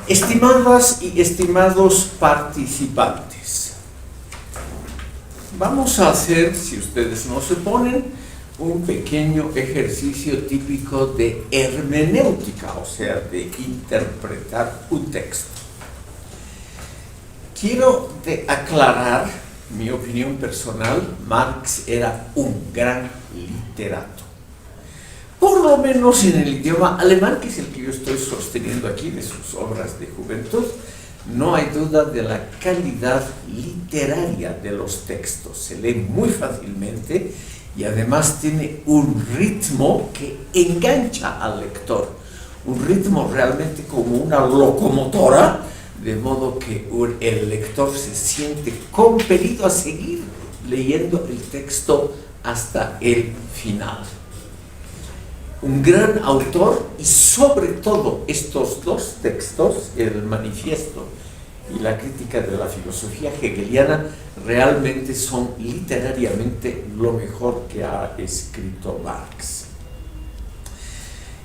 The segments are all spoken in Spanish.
Estimadas y estimados participantes, vamos a hacer, si ustedes no se ponen, un pequeño ejercicio típico de hermenéutica, o sea, de interpretar un texto. Quiero aclarar mi opinión personal. Marx era un gran literato. Por lo menos en el idioma alemán, que es el que yo estoy sosteniendo aquí de sus obras de juventud, no hay duda de la calidad literaria de los textos. Se lee muy fácilmente y además tiene un ritmo que engancha al lector. Un ritmo realmente como una locomotora, de modo que el lector se siente compelido a seguir leyendo el texto hasta el final. Un gran autor, y sobre todo estos dos textos, el Manifiesto y la Crítica de la Filosofía Hegeliana, realmente son literariamente lo mejor que ha escrito Marx.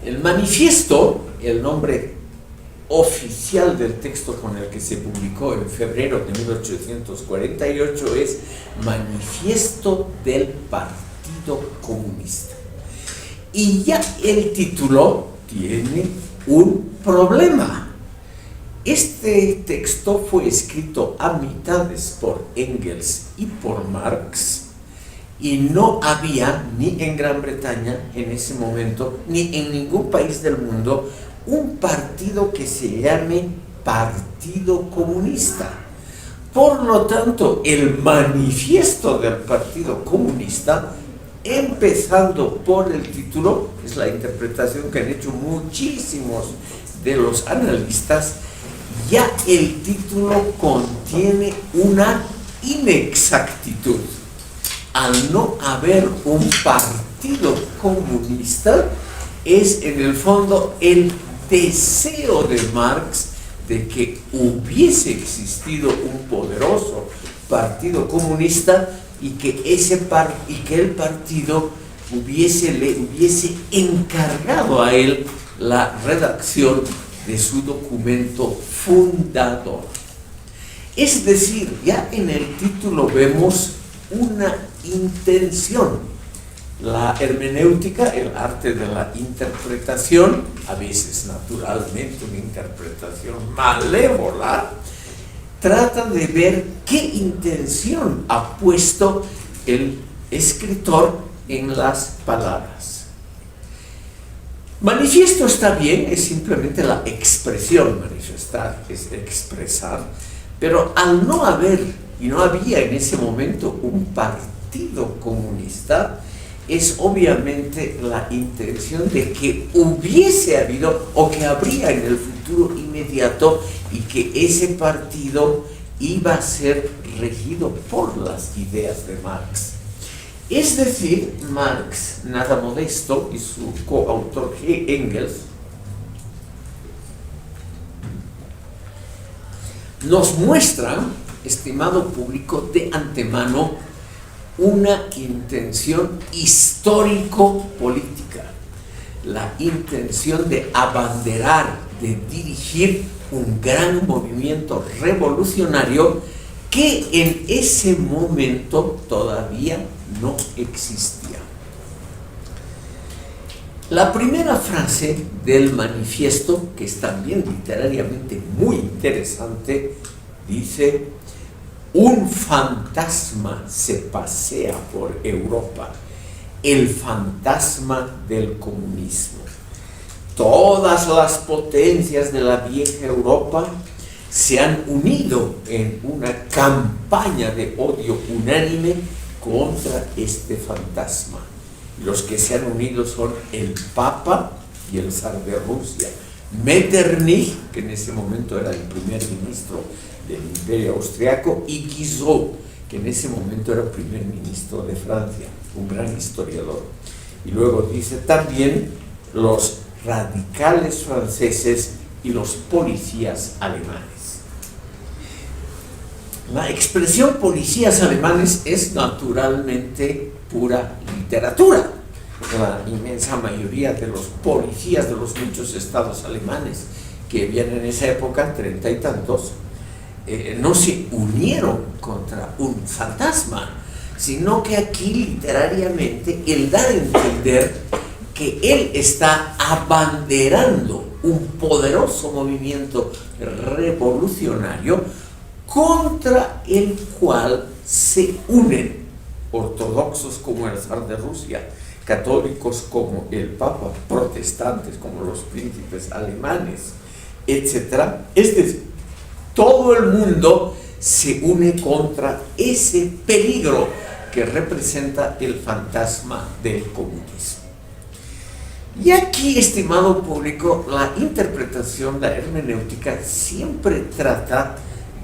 El Manifiesto, el nombre oficial del texto con el que se publicó en febrero de 1848, es Manifiesto del Partido Comunista. Y ya el título tiene un problema. Este texto fue escrito a mitades por Engels y por Marx, y no había ni en Gran Bretaña en ese momento, ni en ningún país del mundo, un partido que se llame Partido Comunista. Por lo tanto, el Manifiesto del Partido Comunista, empezando por el título, es la interpretación que han hecho muchísimos de los analistas, ya el título contiene una inexactitud. Al no haber un partido comunista, es en el fondo el deseo de Marx de que hubiese existido un poderoso partido comunista y que el partido le hubiese encargado a él la redacción de su documento fundador. Es decir, ya en el título vemos una intención. La hermenéutica, el arte de la interpretación, a veces naturalmente una interpretación malévola, trata de ver qué intención ha puesto el escritor en las palabras. Manifiesto está bien, es simplemente la expresión. Manifestar es expresar, pero al no haber, y no había en ese momento, un partido comunista, es obviamente la intención de que hubiese habido o que habría en el futuro inmediato, y que ese partido iba a ser regido por las ideas de Marx. Es decir, Marx, nada modesto, y su coautor Engels, nos muestran, estimado público, de antemano una intención histórico-política, la intención de abanderar, de dirigir un gran movimiento revolucionario que en ese momento todavía no existía. La primera frase del manifiesto, que es también literariamente muy interesante, dice: un fantasma se pasea por Europa, el fantasma del comunismo. Todas las potencias de la vieja Europa se han unido en una campaña de odio unánime contra este fantasma. Los que se han unido son el Papa y el zar de Rusia, Metternich, que en ese momento era el primer ministro del Imperio Austriaco, y Guizot, que en ese momento era primer ministro de Francia, un gran historiador. Y luego dice también los radicales franceses y los policías alemanes. La expresión policías alemanes es naturalmente pura literatura. La inmensa mayoría de los policías de los muchos estados alemanes que habían en esa época, 30 y tantos, no se unieron contra un fantasma, sino que aquí literariamente él da a entender que él está abanderando un poderoso movimiento revolucionario contra el cual se unen ortodoxos como el zar de Rusia, católicos como el Papa, protestantes como los príncipes alemanes, etc. Es decir, todo el mundo se une contra ese peligro que representa el fantasma del comunismo. Y aquí, estimado público, la interpretación, la hermenéutica, siempre trata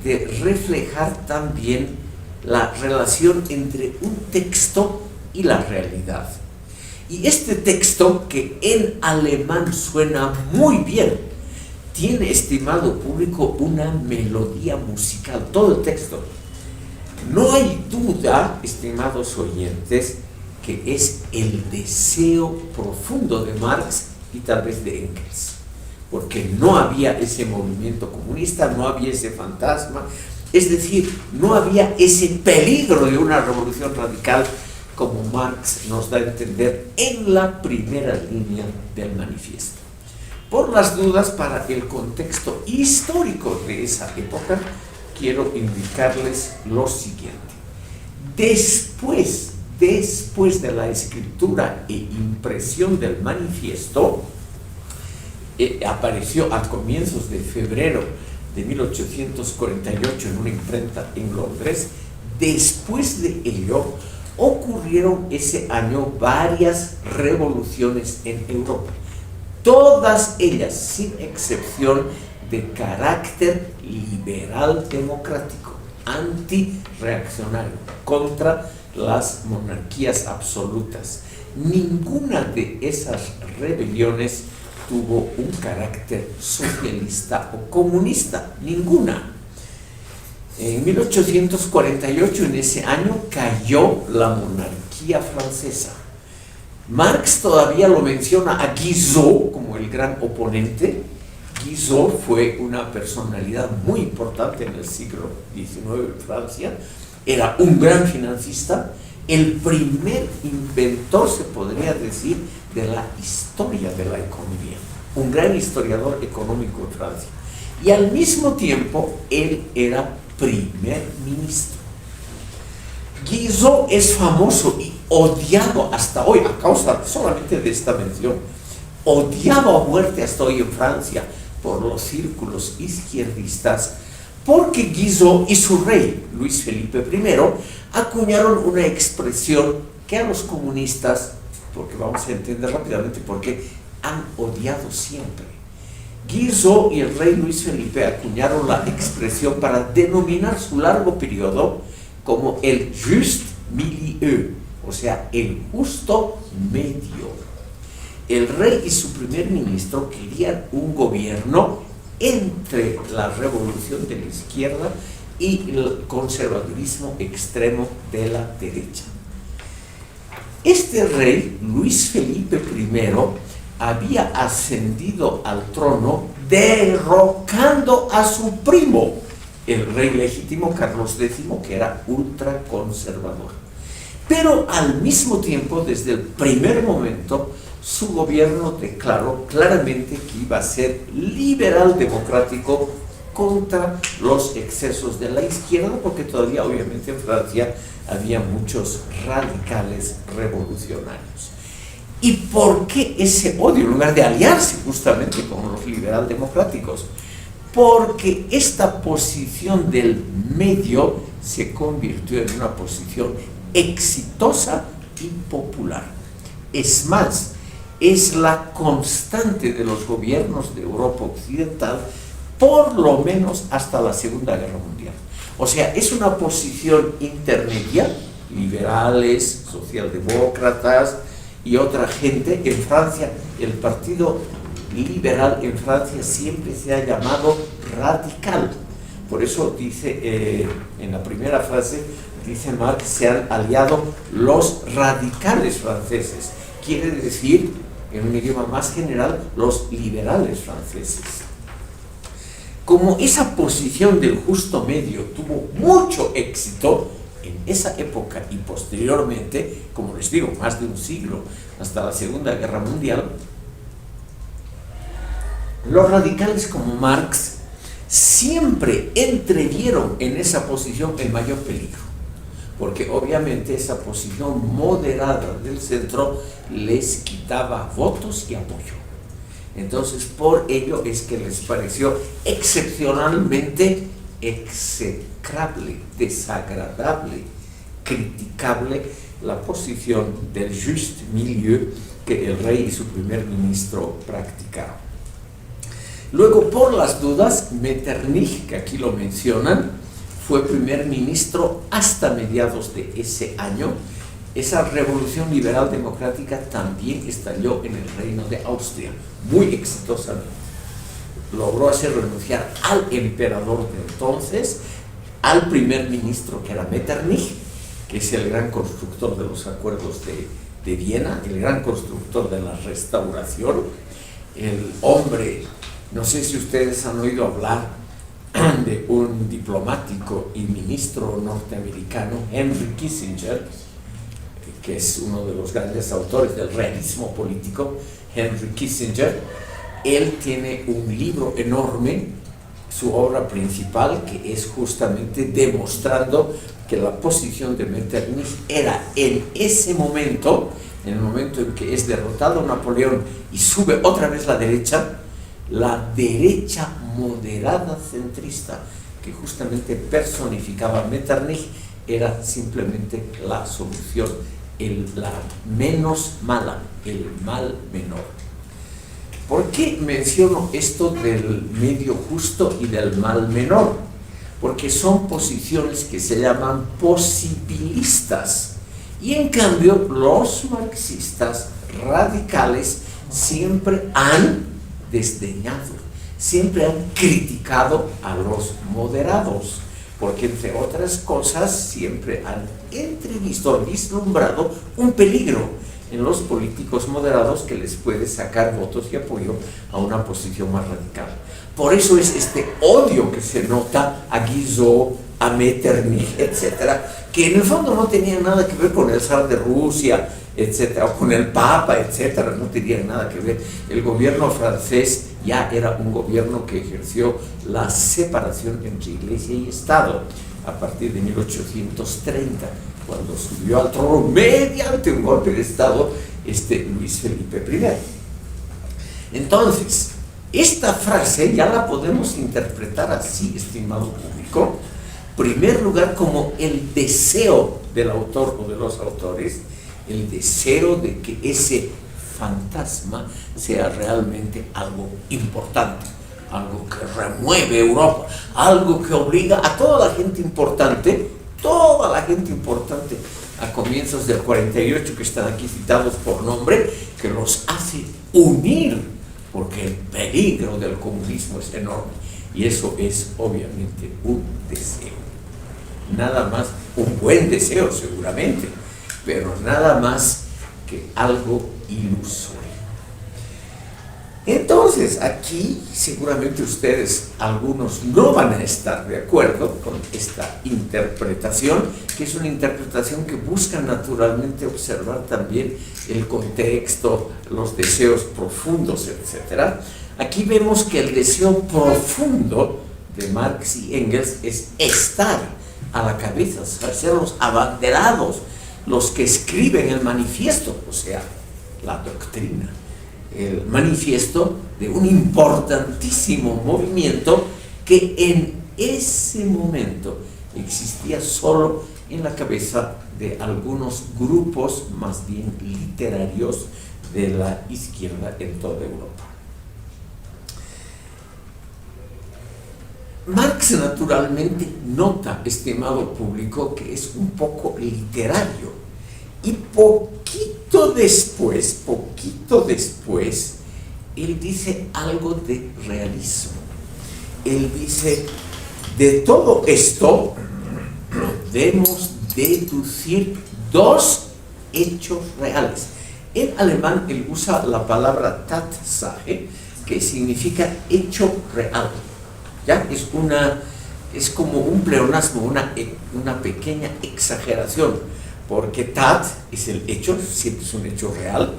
de reflejar también la relación entre un texto y la realidad. Y este texto, que en alemán suena muy bien, tiene, estimado público, una melodía musical, todo el texto. No hay duda, estimados oyentes, que es el deseo profundo de Marx y tal vez de Engels, porque no había ese movimiento comunista, no había ese fantasma, es decir, no había ese peligro de una revolución radical como Marx nos da a entender en la primera línea del manifiesto. Por las dudas, para el contexto histórico de esa época, quiero indicarles lo siguiente. Después de la escritura e impresión del manifiesto, apareció a comienzos de febrero de 1848 en una imprenta en Londres. Después de ello, ocurrieron ese año varias revoluciones en Europa, todas ellas, sin excepción, de carácter liberal democrático, antirreaccionario, contra las monarquías absolutas. Ninguna de esas rebeliones tuvo un carácter socialista o comunista, ninguna. En 1848, en ese año, cayó la monarquía francesa. Marx todavía lo menciona a Guizot como el gran oponente. Guizot fue una personalidad muy importante en el siglo XIX en Francia. Era un gran financista, el primer inventor, se podría decir, de la historia de la economía, un gran historiador económico de Francia. Y al mismo tiempo, él era primer ministro. Guizot es famoso y odiado hasta hoy, a causa solamente de esta mención, odiado a muerte hasta hoy en Francia por los círculos izquierdistas, porque Guizot y su rey, Luis Felipe I, acuñaron una expresión que a los comunistas, porque vamos a entender rápidamente por qué, han odiado siempre. Guizot y el rey Luis Felipe acuñaron la expresión para denominar su largo periodo como el juste milieu, o sea, el justo medio. El rey y su primer ministro querían un gobierno entre la revolución de la izquierda y el conservadurismo extremo de la derecha. Este rey, Luis Felipe I, había ascendido al trono derrocando a su primo, el rey legítimo Carlos X, que era ultraconservador. Pero al mismo tiempo, desde el primer momento, su gobierno declaró claramente que iba a ser liberal democrático contra los excesos de la izquierda, porque todavía obviamente en Francia había muchos radicales revolucionarios. ¿Y por qué ese odio en lugar de aliarse justamente con los liberal democráticos? Porque esta posición del medio se convirtió en una posición exitosa y popular. Es más, es la constante de los gobiernos de Europa Occidental, por lo menos hasta la Segunda Guerra Mundial. O sea, es una posición intermedia, liberales, socialdemócratas y otra gente. En Francia, el Partido Liberal en Francia siempre se ha llamado radical. Por Por eso dice, en la primera frase, dice Marx, se han aliado los radicales franceses. Quiere decir, en un idioma más general, los liberales franceses. Como esa posición del justo medio tuvo mucho éxito en esa época y posteriormente, como les digo, más de un siglo, hasta la Segunda Guerra Mundial, los radicales como Marx siempre entrevieron en esa posición el mayor peligro, porque obviamente esa posición moderada del centro les quitaba votos y apoyo. Entonces, por ello es que les pareció excepcionalmente execrable, desagradable, criticable la posición del juste milieu que el rey y su primer ministro practicaron. Luego, por las dudas, Metternich, que aquí lo mencionan, fue primer ministro hasta mediados de ese año. Esa revolución liberal democrática también estalló en el reino de Austria, muy exitosamente. Logró hacer renunciar al emperador de entonces, al primer ministro que era Metternich, que es el gran constructor de los acuerdos de Viena, el gran constructor de la restauración, el hombre, no sé si ustedes han oído hablar de un diplomático y ministro norteamericano, Henry Kissinger, que es uno de los grandes autores del realismo político. Henry Kissinger, él tiene un libro enorme, su obra principal, que es justamente demostrando que la posición de Metternich era en ese momento, en el momento en que es derrotado Napoleón y sube otra vez la derecha moderada centrista, que justamente personificaba Metternich, era simplemente la solución, la menos mala, el mal menor. ¿Por qué menciono esto del medio justo y del mal menor? Porque son posiciones que se llaman posibilistas, y en cambio los marxistas radicales siempre han desdeñado, siempre han criticado a los moderados, porque entre otras cosas siempre han entrevisto, vislumbrado un peligro en los políticos moderados que les puede sacar votos y apoyo a una posición más radical. Por eso es este odio que se nota a Guizot, a Metternich, etcétera, que en el fondo no tenían nada que ver con el zar de Rusia, etcétera, o con el Papa, etcétera, no tenían nada que ver. El gobierno francés ya era un gobierno que ejerció la separación entre Iglesia y Estado a partir de 1830, cuando subió al trono mediante un golpe de Estado Luis Felipe I. Entonces, esta frase ya la podemos interpretar así, estimado público, en primer lugar como el deseo del autor o de los autores, el deseo de que ese fantasma sea realmente algo importante, algo que remueve Europa, algo que obliga a toda la gente importante a comienzos del 48, que están aquí citados por nombre, que los hace unir, porque el peligro del comunismo es enorme, y eso es obviamente un deseo, nada más, un buen deseo seguramente, pero nada más que algo ilusorio. Entonces, aquí seguramente ustedes, algunos, no van a estar de acuerdo con esta interpretación, que es una interpretación que busca naturalmente observar también el contexto, los deseos profundos, etc. Aquí vemos que el deseo profundo de Marx y Engels es estar a la cabeza, ser los abanderados, los que escriben el manifiesto, o sea, la doctrina, el manifiesto de un importantísimo movimiento que en ese momento existía solo en la cabeza de algunos grupos más bien literarios de la izquierda en toda Europa. Marx naturalmente nota, estimado público, que es un poco literario, y poquito después, él dice algo de realismo. Él dice, De todo esto podemos deducir dos hechos reales. En alemán él usa la palabra Tatsache, que significa hecho real. ¿Ya? Es como un pleonasmo, una pequeña exageración, porque Tat es el hecho, siempre es un hecho real,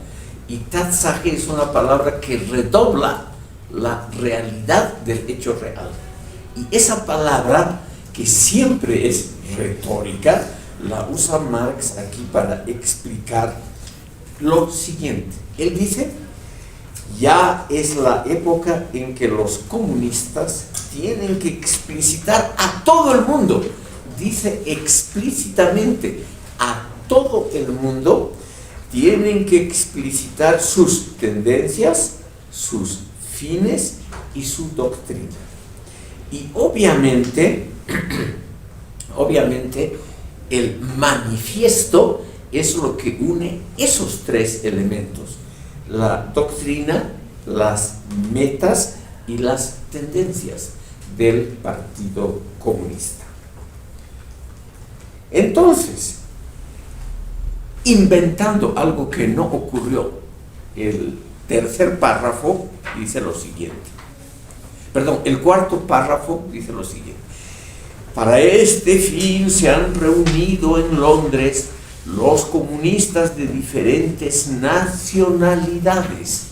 y Tatsache es una palabra que redobla la realidad del hecho real. Y esa palabra, que siempre es retórica, la usa Marx aquí para explicar lo siguiente. Él dice: ya es la época en que los comunistas tienen que explicitar a todo el mundo, dice explícitamente, a todo el mundo, tienen que explicitar sus tendencias, sus fines y su doctrina. Y obviamente el manifiesto es lo que une esos tres elementos: la doctrina, las metas y las tendencias del Partido Comunista. Entonces, inventando algo que no ocurrió, el tercer párrafo dice lo siguiente. Perdón, el cuarto párrafo dice lo siguiente: para este fin se han reunido en Londres los comunistas de diferentes nacionalidades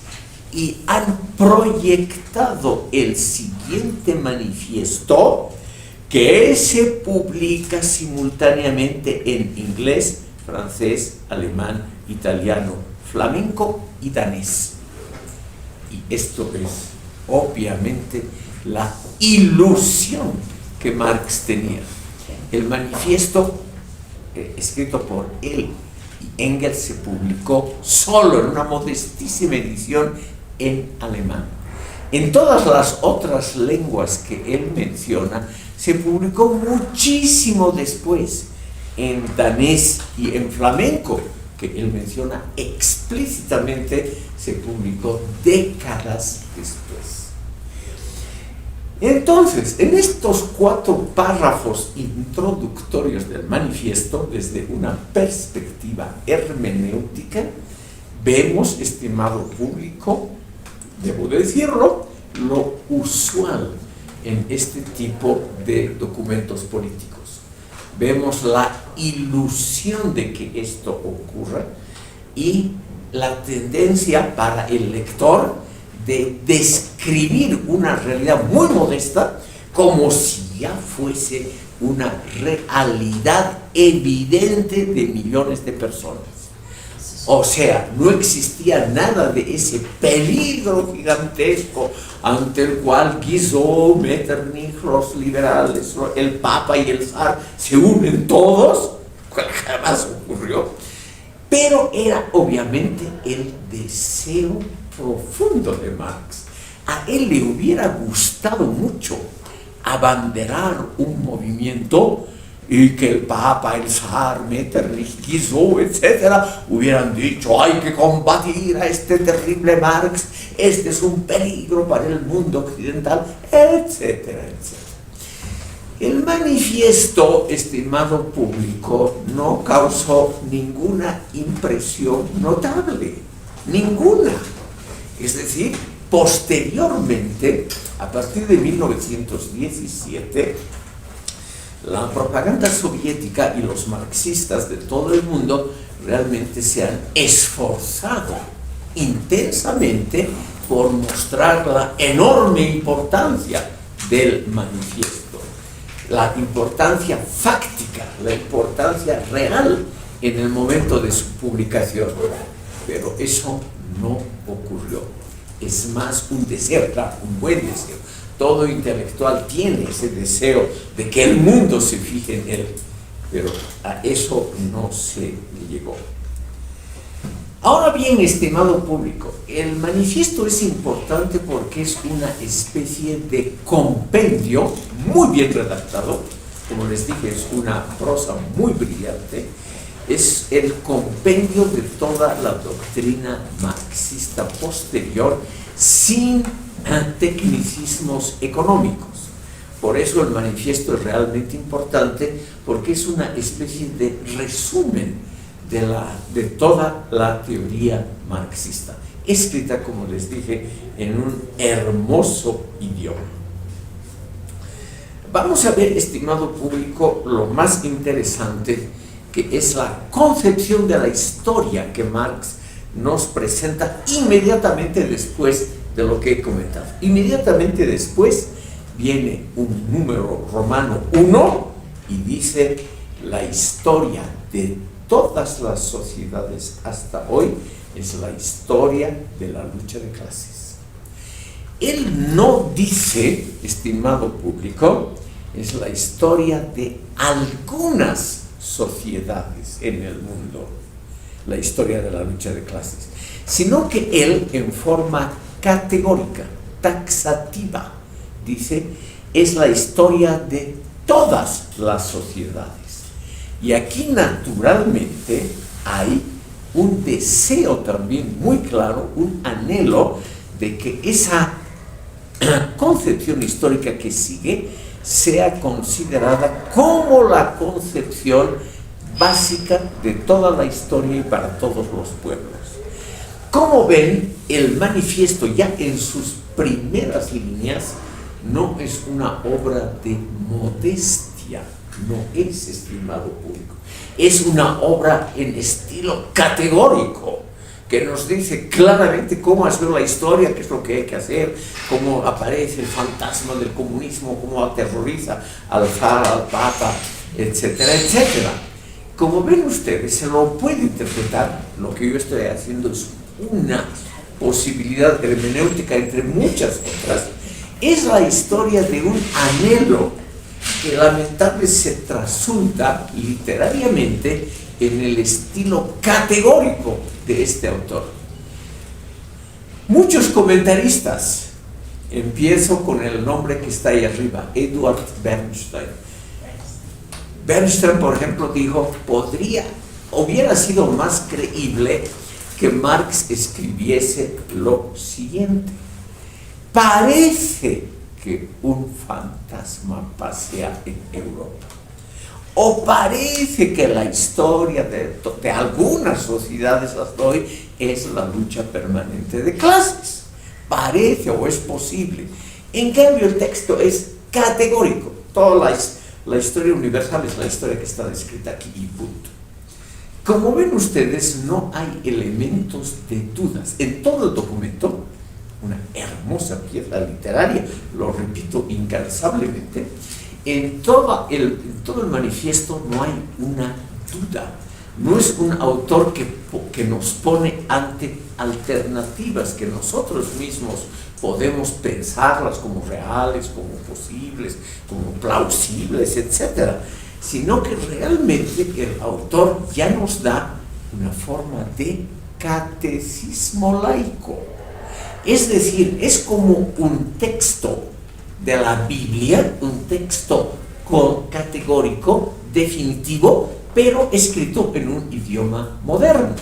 y han proyectado el siguiente manifiesto, que se publica simultáneamente en inglés, francés, alemán, italiano, flamenco y danés. Y esto es obviamente la ilusión que Marx tenía. El manifiesto escrito por él y Engels se publicó solo en una modestísima edición en alemán. En todas las otras lenguas que él menciona se publicó muchísimo después, en danés y en flamenco, que él menciona explícitamente, se publicó décadas después. Entonces, en estos 4 párrafos introductorios del manifiesto, desde una perspectiva hermenéutica, vemos, estimado público, debo decirlo, lo usual en este tipo de documentos políticos. Vemos la ilusión de que esto ocurra y la tendencia para el lector de describir una realidad muy modesta como si ya fuese una realidad evidente de millones de personas. O sea, no existía nada de ese peligro gigantesco ante el cual Guizot, Metternich, los liberales, el Papa y el Zar se unen todos, cual jamás ocurrió, pero era obviamente el deseo profundo de Marx. A él le hubiera gustado mucho abanderar un movimiento y que el Papa, el Zar, Metternich, Guizot, etcétera, hubieran dicho: hay que combatir a este terrible Marx, este es un peligro para el mundo occidental, etcétera, etcétera. El manifiesto, estimado público, no causó ninguna impresión notable, ninguna. Es decir, posteriormente, a partir de 1917, la propaganda soviética y los marxistas de todo el mundo realmente se han esforzado intensamente por mostrar la enorme importancia del manifiesto, la importancia fáctica, la importancia real en el momento de su publicación. Pero eso no ocurrió. Es más un deseo, claro, un buen deseo. Todo intelectual tiene ese deseo de que el mundo se fije en él, pero a eso no se llegó. Ahora bien, estimado público, el manifiesto es importante porque es una especie de compendio muy bien redactado. Como les dije, es una prosa muy brillante. Es el compendio de toda la doctrina marxista posterior, sin tecnicismos económicos. Por eso el manifiesto es realmente importante, porque es una especie de resumen de toda la teoría marxista, escrita, como les dije, en un hermoso idioma. Vamos a ver, estimado público, lo más interesante, que es la concepción de la historia que Marx nos presenta inmediatamente después de lo que he comentado. Inmediatamente después viene un número romano 1 y dice: la historia de todas las sociedades hasta hoy es la historia de la lucha de clases. Él no dice, estimado público, es la historia de algunas sociedades en el mundo, la historia de la lucha de clases, sino que él, en forma categórica, taxativa, dice, es la historia de todas las sociedades. Y aquí, naturalmente, hay un deseo también muy claro, un anhelo de que esa concepción histórica que sigue sea considerada como la concepción básica de toda la historia y para todos los pueblos. Como ven, el manifiesto ya en sus primeras líneas no es una obra de modestia, no es, estimado público, es una obra en estilo categórico, que nos dice claramente cómo ha sido la historia, qué es lo que hay que hacer, cómo aparece el fantasma del comunismo, cómo aterroriza al zar, al papa, etcétera, etcétera. Como ven ustedes, se lo puede interpretar, lo que yo estoy haciendo es una posibilidad hermenéutica entre muchas otras, es la historia de un anhelo que lamentablemente se trasunta literariamente en el estilo categórico de este autor. Muchos comentaristas, empiezo con el nombre que está ahí arriba, Edward Bernstein. Bernstein, por ejemplo, dijo, hubiera sido más creíble que Marx escribiese lo siguiente: parece que un fantasma pasea en Europa, o parece que la historia de algunas sociedades hasta hoy es la lucha permanente de clases. Parece o es posible. En cambio, el texto es categórico. Toda la historia universal es la historia que está descrita aquí y punto. Como ven ustedes, no hay elementos de dudas. En todo el documento, una hermosa pieza literaria, lo repito incansablemente, en todo el manifiesto no hay una duda. No es un autor que nos pone ante alternativas que nosotros mismos podemos pensarlas como reales, como posibles, como plausibles, etc. Sino que realmente el autor ya nos da una forma de catecismo laico. Es decir, es como un texto de la Biblia, un texto categórico, definitivo, pero escrito en un idioma moderno.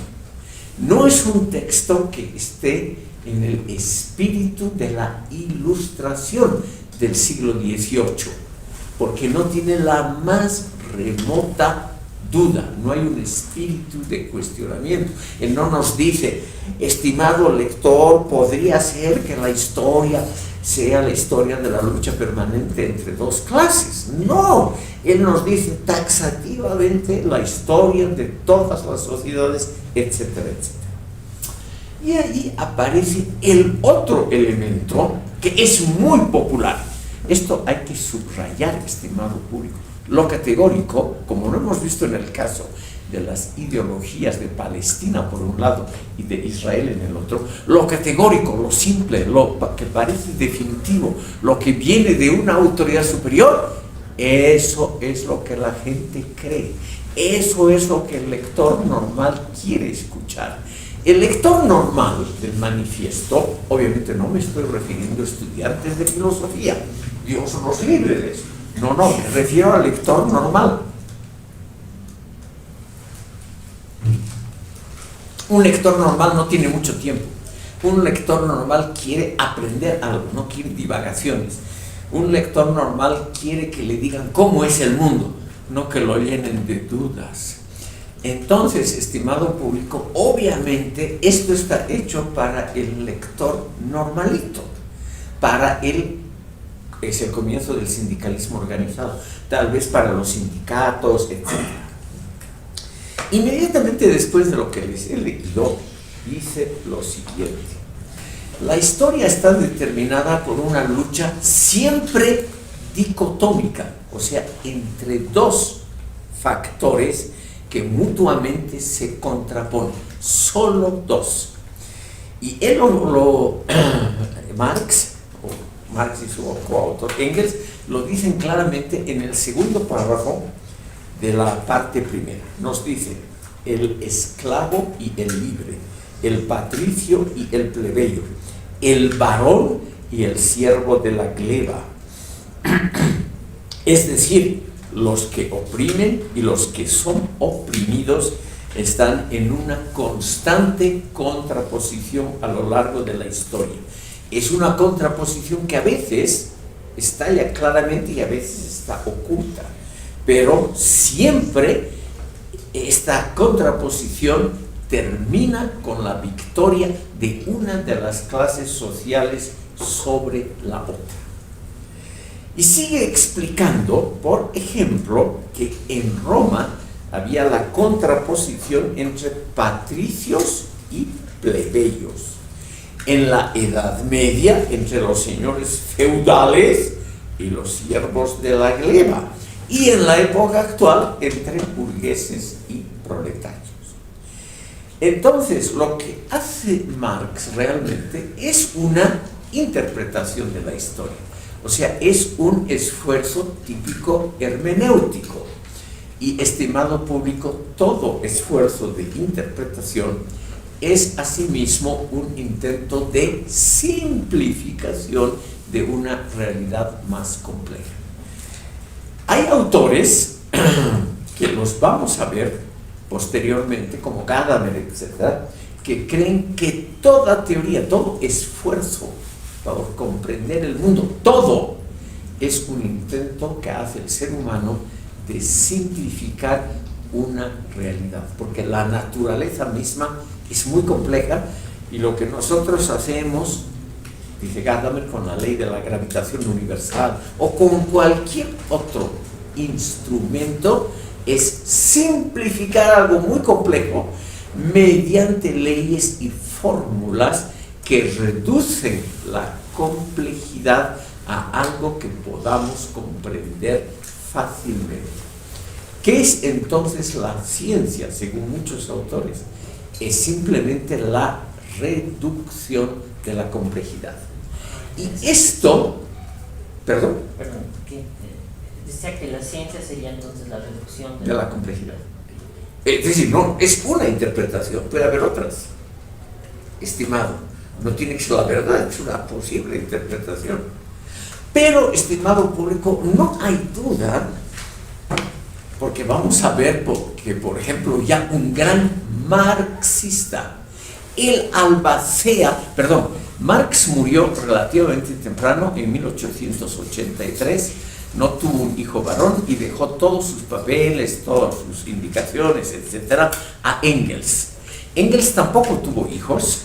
No es un texto que esté en el espíritu de la Ilustración del siglo XVIII, porque no tiene la más remota duda, no hay un espíritu de cuestionamiento. Él no nos dice, estimado lector, podría ser que la historia sea la historia de la lucha permanente entre dos clases. No, él nos dice taxativamente la historia de todas las sociedades, etcétera, etcétera. Y ahí aparece el otro elemento que es muy popular. Esto hay que subrayar, estimado público. Lo categórico, como lo hemos visto en el caso de las ideologías de Palestina por un lado y de Israel en el otro, lo categórico, lo simple, lo que parece definitivo, lo que viene de una autoridad superior, eso es lo que la gente cree, eso es lo que el lector normal quiere escuchar. El lector normal del manifiesto, obviamente no me estoy refiriendo a estudiantes de filosofía, Dios nos libre de eso. No, me refiero al lector normal. Un lector normal no tiene mucho tiempo. Un lector normal quiere aprender algo, no quiere divagaciones. Un lector normal quiere que le digan cómo es el mundo, no que lo llenen de dudas. Entonces, estimado público, obviamente esto está hecho para el lector normalito, para él es el comienzo del sindicalismo organizado, tal vez para los sindicatos, etc. Inmediatamente después de lo que les he leído, dice lo siguiente: la historia está determinada por una lucha siempre dicotómica, o sea, entre dos factores que mutuamente se contraponen, solo dos. Y él Marx y su coautor Engels lo dicen claramente en el segundo párrafo de la parte primera. Nos dice: el esclavo y el libre, el patricio y el plebeyo, el varón y el siervo de la gleba, es decir, los que oprimen y los que son oprimidos están en una constante contraposición a lo largo de la historia. Es una contraposición que a veces estalla claramente y a veces está oculta, pero siempre esta contraposición termina con la victoria de una de las clases sociales sobre la otra. Y sigue explicando, por ejemplo, que en Roma había la contraposición entre patricios y plebeyos. En la Edad Media, entre los señores feudales y los siervos de la gleba. Y en la época actual, entre burgueses y proletarios. Entonces, lo que hace Marx realmente es una interpretación de la historia. O sea, es un esfuerzo típico hermenéutico. Y, estimado público, todo esfuerzo de interpretación es asimismo un intento de simplificación de una realidad más compleja. Hay autores que los vamos a ver posteriormente, como Gadamer, etc., que creen que toda teoría, todo esfuerzo por comprender el mundo, todo es un intento que hace el ser humano de simplificar una realidad, porque la naturaleza misma es muy compleja y lo que nosotros hacemos, dice Gadamer, con la ley de la gravitación universal o con cualquier otro instrumento, es simplificar algo muy complejo mediante leyes y fórmulas que reducen la complejidad a algo que podamos comprender fácilmente. ¿Qué es entonces la ciencia, según muchos autores? Es simplemente la reducción de la complejidad. Y esto, perdón, decía que la ciencia sería entonces la reducción de la complejidad. Es decir, no, es una interpretación, puede haber otras. Estimado, no tiene que ser la verdad, es una posible interpretación. Pero, estimado público, no hay duda, porque vamos a ver que, por ejemplo, ya un gran marxista, el Albacea, Marx murió relativamente temprano, en 1883, no tuvo un hijo varón y dejó todos sus papeles, todas sus indicaciones, etcétera, a Engels. Engels tampoco tuvo hijos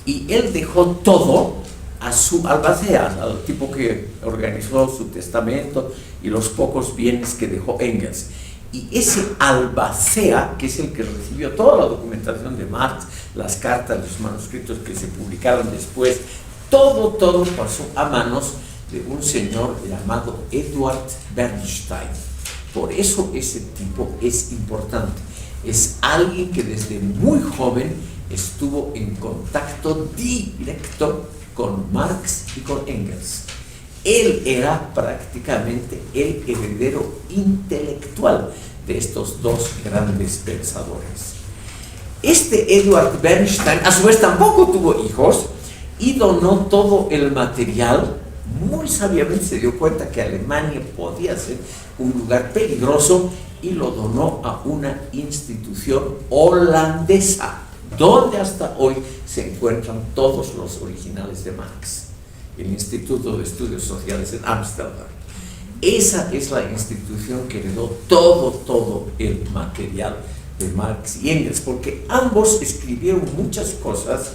y él dejó todo a su albacea, al tipo que organizó su testamento y los pocos bienes que dejó Engels. Y ese albacea, que es el que recibió toda la documentación de Marx, las cartas, los manuscritos que se publicaron después, todo pasó a manos de un señor llamado Eduard Bernstein. Por eso ese tipo es importante. Es alguien que desde muy joven estuvo en contacto directo con Marx y con Engels. Él era prácticamente el heredero intelectual de estos dos grandes pensadores. Este Eduard Bernstein, a su vez, tampoco tuvo hijos y donó todo el material. Muy sabiamente se dio cuenta que Alemania podía ser un lugar peligroso y lo donó a una institución holandesa, donde hasta hoy se encuentran todos los originales de Marx. el Instituto de Estudios Sociales en Ámsterdam. Esa es la institución que heredó todo el material de Marx y Engels, porque ambos escribieron muchas cosas,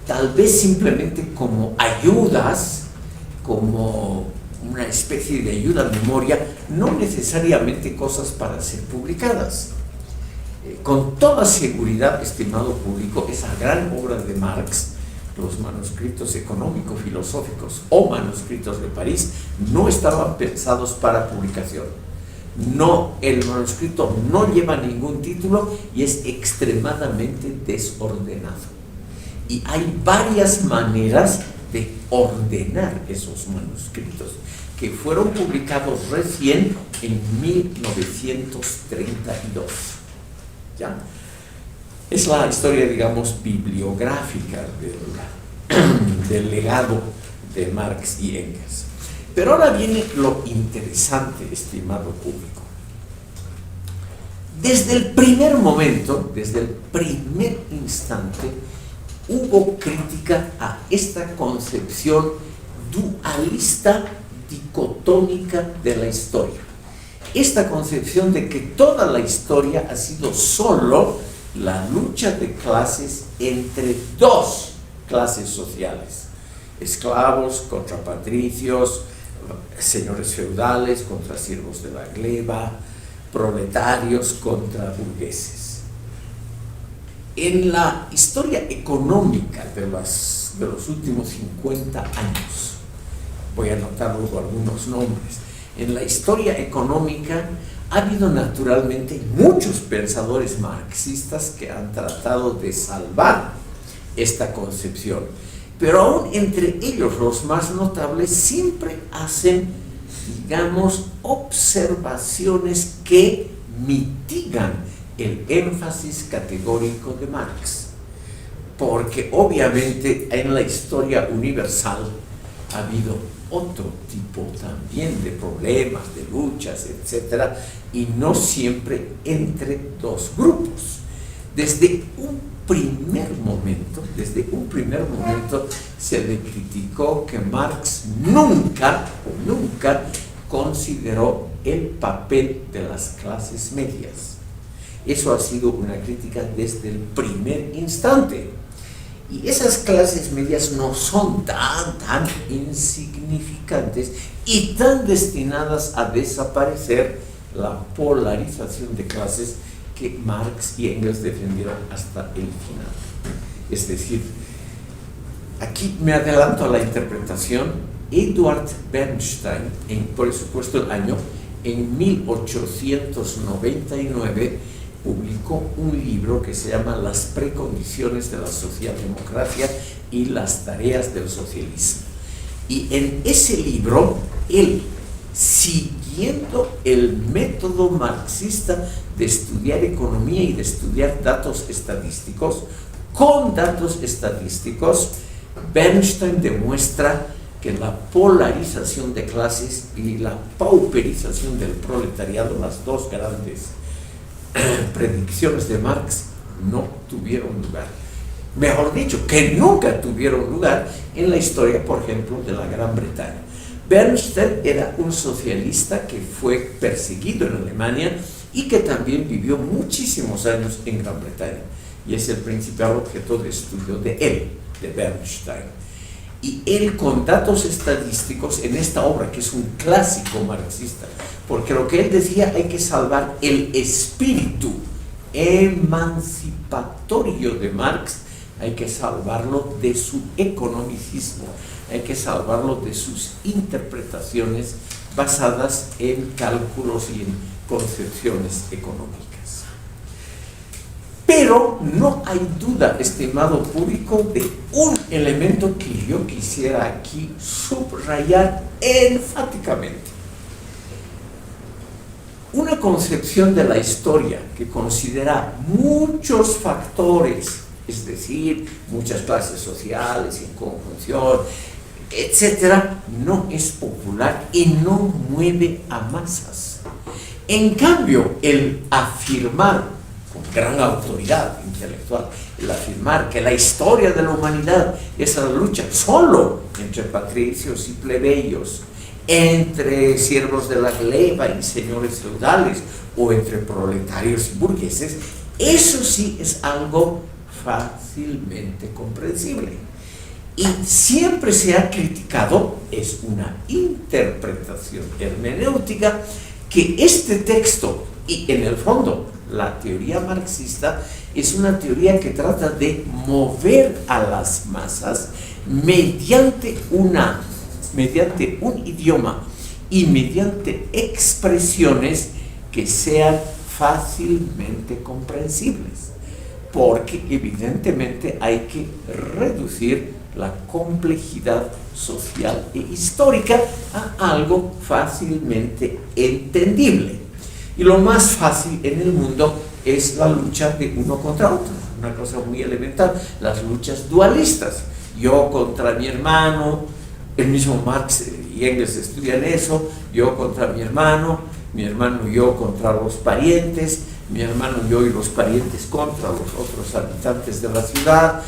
tal vez simplemente como ayudas, como una especie de ayuda a memoria, no necesariamente cosas para ser publicadas. Con toda seguridad, estimado público, esa gran obra de Marx, los manuscritos económico-filosóficos o manuscritos de París, no estaban pensados para publicación. No, el manuscrito no lleva ningún título y es extremadamente desordenado. Y hay varias maneras de ordenar esos manuscritos que fueron publicados recién en 1932. ¿Ya? Es la historia, digamos, bibliográfica del legado de Marx y Engels. Pero ahora viene lo interesante, estimado público. Desde el primer momento, desde el primer instante, hubo crítica a esta concepción dualista, dicotómica de la historia. Esta concepción de que toda la historia ha sido solo la lucha de clases entre dos clases sociales: esclavos contra patricios, señores feudales contra siervos de la gleba, proletarios contra burgueses. En la historia económica de los últimos 50 años, voy a anotar luego algunos nombres, en la historia económica ha habido naturalmente muchos pensadores marxistas que han tratado de salvar esta concepción, pero aún entre ellos los más notables siempre hacen, digamos, observaciones que mitigan el énfasis categórico de Marx, porque obviamente en la historia universal ha habido otro tipo también de problemas, de luchas, etcétera, y no siempre entre dos grupos. Desde un primer momento se le criticó que Marx nunca consideró el papel de las clases medias. Eso ha sido una crítica desde el primer instante. Y esas clases medias no son tan insignificantes y tan destinadas a desaparecer la polarización de clases que Marx y Engels defendieron hasta el final. Es decir, aquí me adelanto a la interpretación. Eduard Bernstein, por supuesto el año, en 1899, publicó un libro que se llama Las precondiciones de la socialdemocracia y las tareas del socialismo. Y en ese libro, él, siguiendo el método marxista de estudiar economía y de estudiar datos estadísticos, con datos estadísticos, Bernstein demuestra que la polarización de clases y la pauperización del proletariado, las dos grandes predicciones de Marx, no tuvieron lugar. Mejor dicho, que nunca tuvieron lugar en la historia, por ejemplo, de la Gran Bretaña. Bernstein era un socialista que fue perseguido en Alemania y que también vivió muchísimos años en Gran Bretaña. Y es el principal objeto de estudio de él, de Bernstein. Y él, con datos estadísticos, en esta obra, que es un clásico marxista, porque lo que él decía, hay que salvar el espíritu emancipatorio de Marx, hay que salvarlo de su economicismo, hay que salvarlo de sus interpretaciones basadas en cálculos y en concepciones económicas. Pero no hay duda, estimado público, de un elemento que yo quisiera aquí subrayar enfáticamente. Una concepción de la historia que considera muchos factores, es decir, muchas clases sociales en conjunción, etcétera, no es popular y no mueve a masas. En cambio, el afirmar, como gran autoridad intelectual, el afirmar que la historia de la humanidad es la lucha solo entre patricios y plebeyos, entre siervos de la gleba y señores feudales, o entre proletarios y burgueses, eso sí es algo fácilmente comprensible. Y siempre se ha criticado, es una interpretación hermenéutica, que este texto, y en el fondo la teoría marxista, es una teoría que trata de mover a las masas mediante un idioma y mediante expresiones que sean fácilmente comprensibles, porque evidentemente hay que reducir la complejidad social e histórica a algo fácilmente entendible. Y lo más fácil en el mundo es la lucha de uno contra otro, una cosa muy elemental, las luchas dualistas, yo contra mi hermano, el mismo Marx y Engels estudian eso, yo contra mi hermano y yo contra los parientes, mi hermano y yo y los parientes contra los otros habitantes de la ciudad,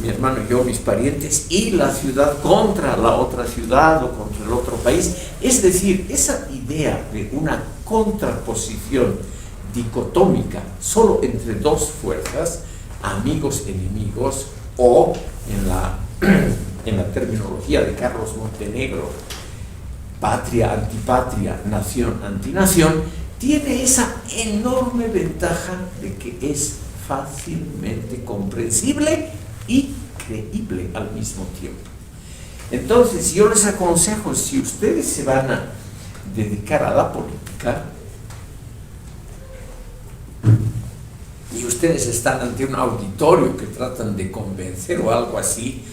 mi hermano y yo, mis parientes, y la ciudad contra la otra ciudad o contra el otro país. Es decir, esa idea de una contraposición dicotómica solo entre dos fuerzas, amigos, enemigos, o en la terminología de Carlos Montenegro, patria, antipatria, nación, antinación, tiene esa enorme ventaja de que es fácilmente comprensible y creíble al mismo tiempo. Entonces, yo les aconsejo, si ustedes se van a dedicar a la política y ustedes están ante un auditorio que tratan de convencer o algo así,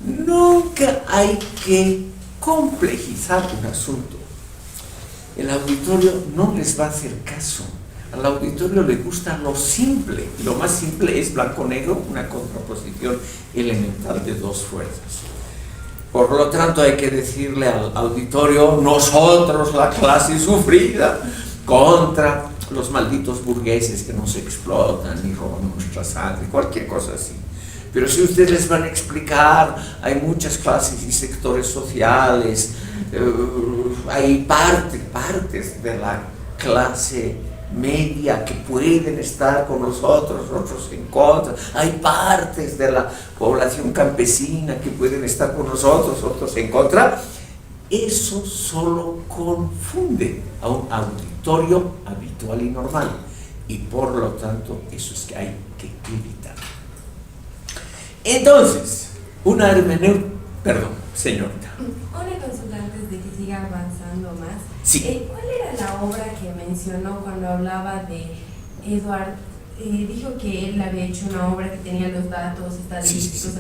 nunca hay que complejizar un asunto. El auditorio no les va a hacer caso. Al auditorio le gusta lo simple, y lo más simple es blanco-negro, una contraposición elemental de dos fuerzas. Por lo tanto, hay que decirle al auditorio, nosotros, la clase sufrida, contra los malditos burgueses que nos explotan y roban nuestra sangre, cualquier cosa así. Pero si ustedes les van a explicar, hay muchas clases y sectores sociales, hay partes de la clase media que pueden estar con nosotros, otros en contra, hay partes de la población campesina que pueden estar con nosotros, otros en contra. Eso solo confunde a un auditorio habitual y normal, y por lo tanto eso es que hay que evitar. Entonces, una hermenéutica, perdón, señorita. Una consulta antes de que siga avanzando más. Sí. ¿Cuál era la obra que mencionó cuando hablaba de Edward? Dijo que él había hecho una obra que tenía los datos estadísticos. Sí.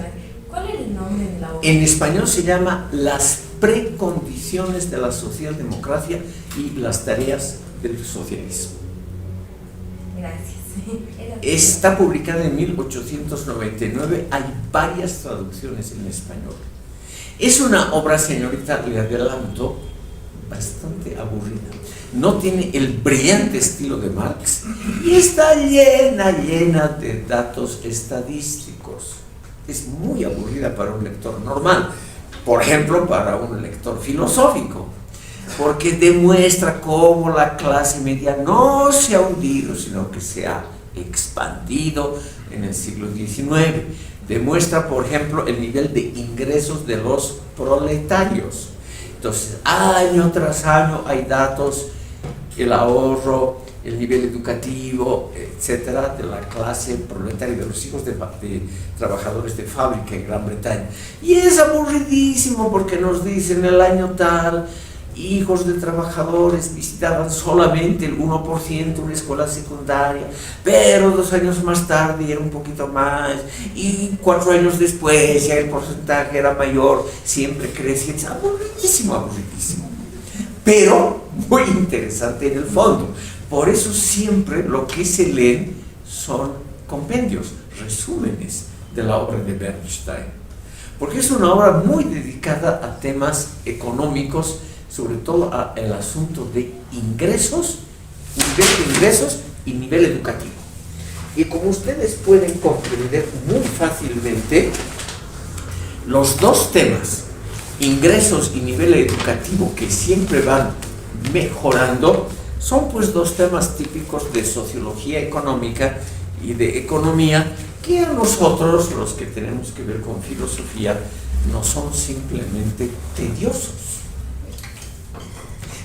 ¿Cuál era el nombre de la obra? En español se llama Las precondiciones de la socialdemocracia y las tareas del socialismo. Gracias. Está publicada en 1899, hay varias traducciones en español. Es una obra, señorita, le adelanto, bastante aburrida. No tiene el brillante estilo de Marx y está llena de datos estadísticos. Es muy aburrida para un lector normal, por ejemplo, para un lector filosófico, porque demuestra cómo la clase media no se ha hundido, sino que se ha expandido en el siglo XIX. Demuestra, por ejemplo, el nivel de ingresos de los proletarios. Entonces, año tras año hay datos, el ahorro, el nivel educativo, etcétera, de la clase proletaria, de los hijos de trabajadores de fábrica en Gran Bretaña. Y es aburridísimo porque nos dicen el año tal, hijos de trabajadores visitaban solamente el 1% una escuela secundaria, pero 2 años más tarde era un poquito más, y 4 años después ya el porcentaje era mayor, siempre crecía. Es aburridísimo, pero muy interesante en el fondo. Por eso siempre lo que se leen son compendios, resúmenes de la obra de Bernstein, porque es una obra muy dedicada a temas económicos, sobre todo al asunto de ingresos, nivel de ingresos y nivel educativo. Y como ustedes pueden comprender muy fácilmente, los dos temas, ingresos y nivel educativo, que siempre van mejorando, son pues dos temas típicos de sociología económica y de economía, que a nosotros, los que tenemos que ver con filosofía, no son simplemente tediosos.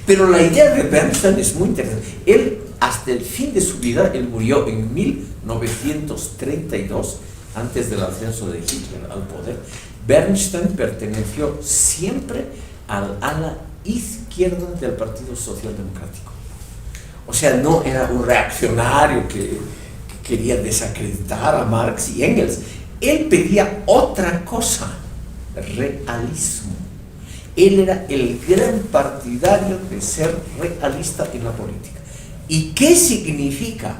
Pero la idea de Bernstein es muy interesante. Él, hasta el fin de su vida, él murió en 1932, antes del ascenso de Hitler al poder. Bernstein perteneció siempre al ala izquierda del Partido Socialdemocrático. O sea, no era un reaccionario que quería desacreditar a Marx y Engels. Él pedía otra cosa, realismo. Él era el gran partidario de ser realista en la política. ¿Y qué significa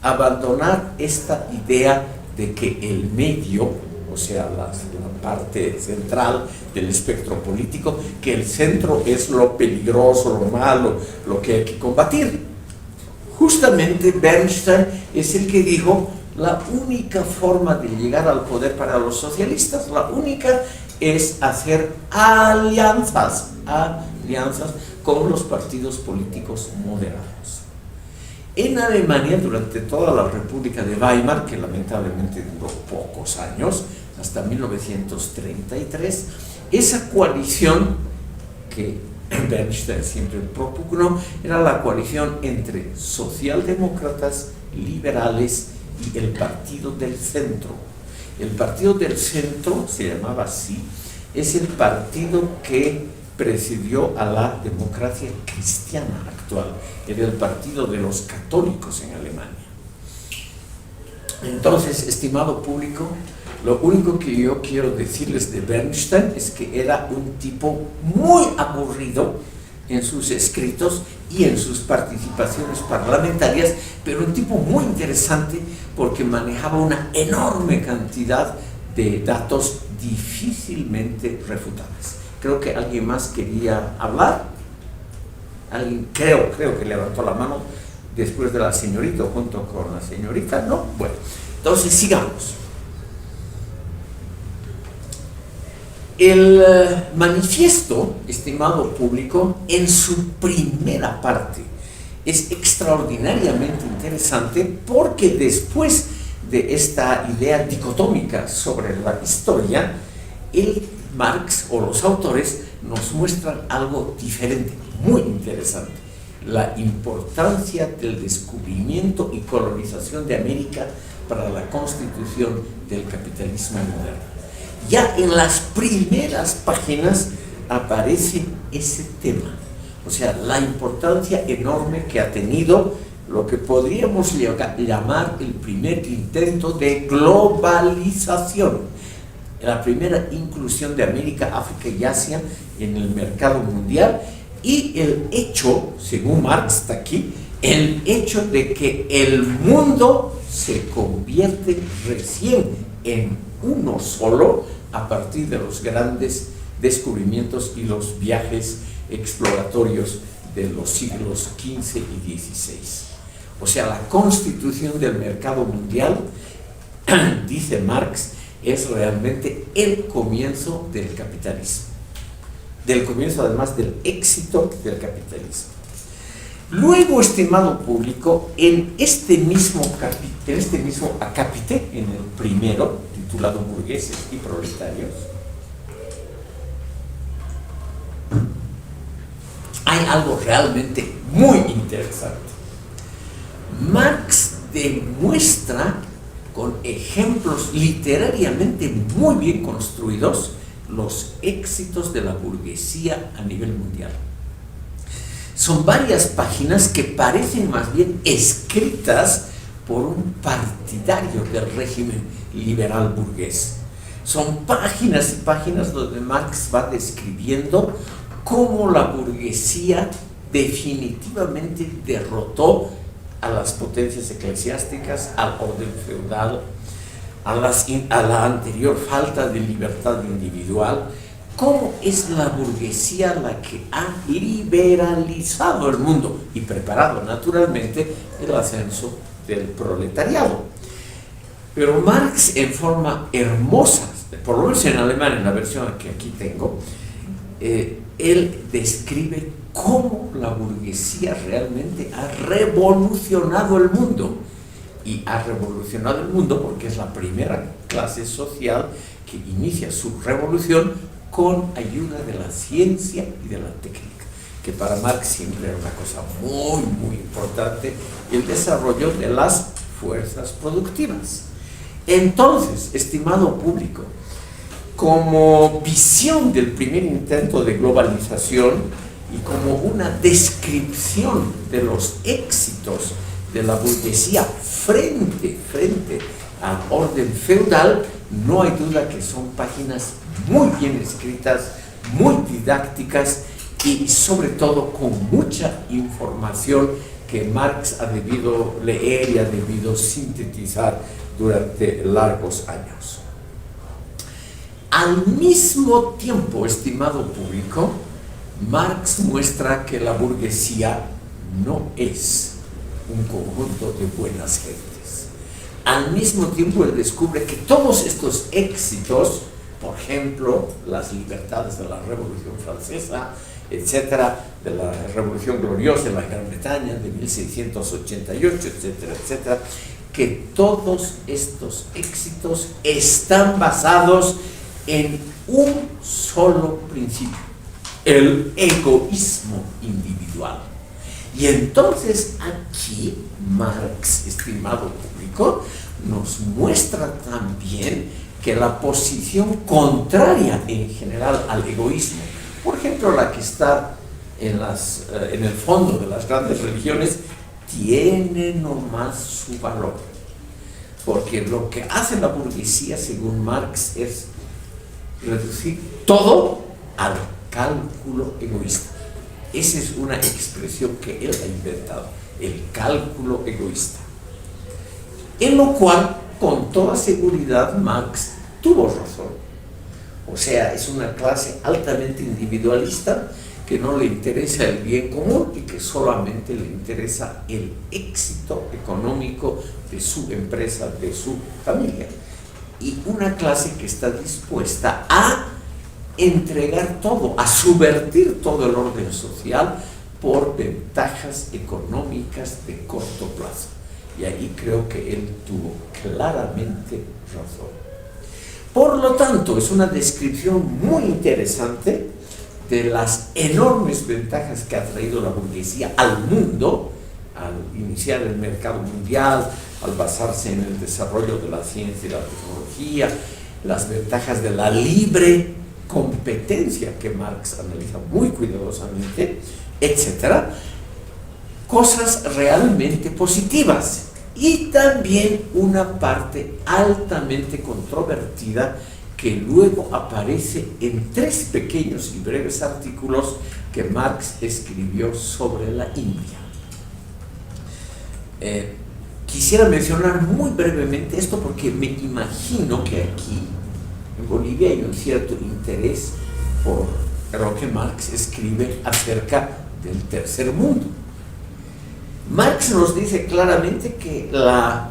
abandonar esta idea de que el medio, o sea, la parte central del espectro político, que el centro es lo peligroso, lo malo, lo que hay que combatir? Justamente Bernstein es el que dijo: la única forma de llegar al poder para los socialistas, la única, es hacer alianzas con los partidos políticos moderados. En Alemania, durante toda la República de Weimar, que lamentablemente duró pocos años, hasta 1933, esa coalición que Bernstein siempre propugnó era la coalición entre socialdemócratas, liberales y el Partido del Centro. El Partido del Centro, se llamaba así, es el partido que presidió a la democracia cristiana actual. Era el partido de los católicos en Alemania. Entonces, estimado público, lo único que yo quiero decirles de Bernstein es que era un tipo muy aburrido en sus escritos y en sus participaciones parlamentarias, pero un tipo muy interesante porque manejaba una enorme cantidad de datos difícilmente refutables. Creo que alguien más quería hablar. Alguien, creo que levantó la mano después de la señorita, junto con la señorita, ¿no? Bueno, entonces sigamos. El manifiesto, estimado público, en su primera parte es extraordinariamente interesante porque después de esta idea dicotómica sobre la historia, Marx o los autores nos muestran algo diferente, muy interesante: la importancia del descubrimiento y colonización de América para la constitución del capitalismo moderno. Ya en las primeras páginas aparece ese tema, o sea, la importancia enorme que ha tenido lo que podríamos llamar el primer intento de globalización, la primera inclusión de América, África y Asia en el mercado mundial, y el hecho, según Marx está aquí, el hecho de que el mundo se convierte recién en uno solo a partir de los grandes descubrimientos y los viajes exploratorios de los siglos XV y XVI. O sea, la constitución del mercado mundial, dice Marx, es realmente el comienzo del capitalismo, del comienzo además del éxito del capitalismo. Luego, estimado público, en este mismo acápite, en el primero, titulado Burgueses y Proletarios, hay algo realmente muy interesante. Marx demuestra con ejemplos literariamente muy bien construidos los éxitos de la burguesía a nivel mundial. Son varias páginas que parecen más bien escritas por un partidario del régimen liberal burgués. Son páginas y páginas donde Marx va describiendo cómo la burguesía definitivamente derrotó a las potencias eclesiásticas, al orden feudal, a la anterior falta de libertad individual. ¿Cómo es la burguesía la que ha liberalizado el mundo y preparado naturalmente el ascenso del proletariado? Pero Marx, en forma hermosa, por lo menos en alemán, en la versión que aquí tengo, él describe cómo la burguesía realmente ha revolucionado el mundo. Y ha revolucionado el mundo porque es la primera clase social que inicia su revolución con ayuda de la ciencia y de la técnica, que para Marx siempre era una cosa muy, muy importante, el desarrollo de las fuerzas productivas. Entonces, estimado público, como visión del primer intento de globalización y como una descripción de los éxitos de la burguesía frente al orden feudal, no hay duda que son páginas muy bien escritas, muy didácticas y sobre todo con mucha información que Marx ha debido leer y ha debido sintetizar durante largos años. Al mismo tiempo, estimado público, Marx muestra que la burguesía no es un conjunto de buenas gentes. Al mismo tiempo, él descubre que todos estos éxitos, por ejemplo, las libertades de la Revolución Francesa, etcétera, de la Revolución Gloriosa en la Gran Bretaña de 1688, etcétera, etcétera, que todos estos éxitos están basados en un solo principio, el egoísmo individual. Y entonces aquí Marx, estimado público, nos muestra también que la posición contraria en general al egoísmo, por ejemplo la que está en el fondo de las grandes religiones, tiene nomás su valor. Porque lo que hace la burguesía, según Marx, es reducir todo al cálculo egoísta. Esa es una expresión que él ha inventado, el cálculo egoísta. En lo cual, con toda seguridad, Marx tuvo razón. O sea, es una clase altamente individualista que no le interesa el bien común y que solamente le interesa el éxito económico de su empresa, de su familia. Y una clase que está dispuesta a entregar todo, a subvertir todo el orden social por ventajas económicas de corto plazo. Y ahí creo que él tuvo claramente razón. Por lo tanto, es una descripción muy interesante de las enormes ventajas que ha traído la burguesía al mundo, al iniciar el mercado mundial, al basarse en el desarrollo de la ciencia y la tecnología, las ventajas de la libre competencia que Marx analiza muy cuidadosamente, etcétera, cosas realmente positivas. Y también una parte altamente controvertida que luego aparece en 3 pequeños y breves artículos que Marx escribió sobre la India. Quisiera mencionar muy brevemente esto porque me imagino que aquí en Bolivia hay un cierto interés por lo que Marx escribe acerca del tercer mundo. Marx nos dice claramente que la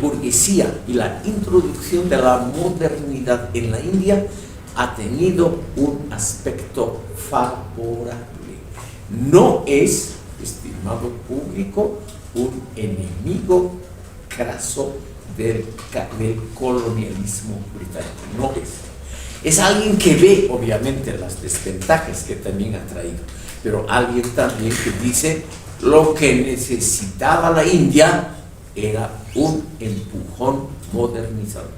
burguesía y la introducción de la modernidad en la India ha tenido un aspecto favorable. No es, estimado público, un enemigo craso del colonialismo británico. No es. Es alguien que ve, obviamente, las desventajas que también ha traído, pero alguien también que dice lo que necesitaba la India era un empujón modernizante.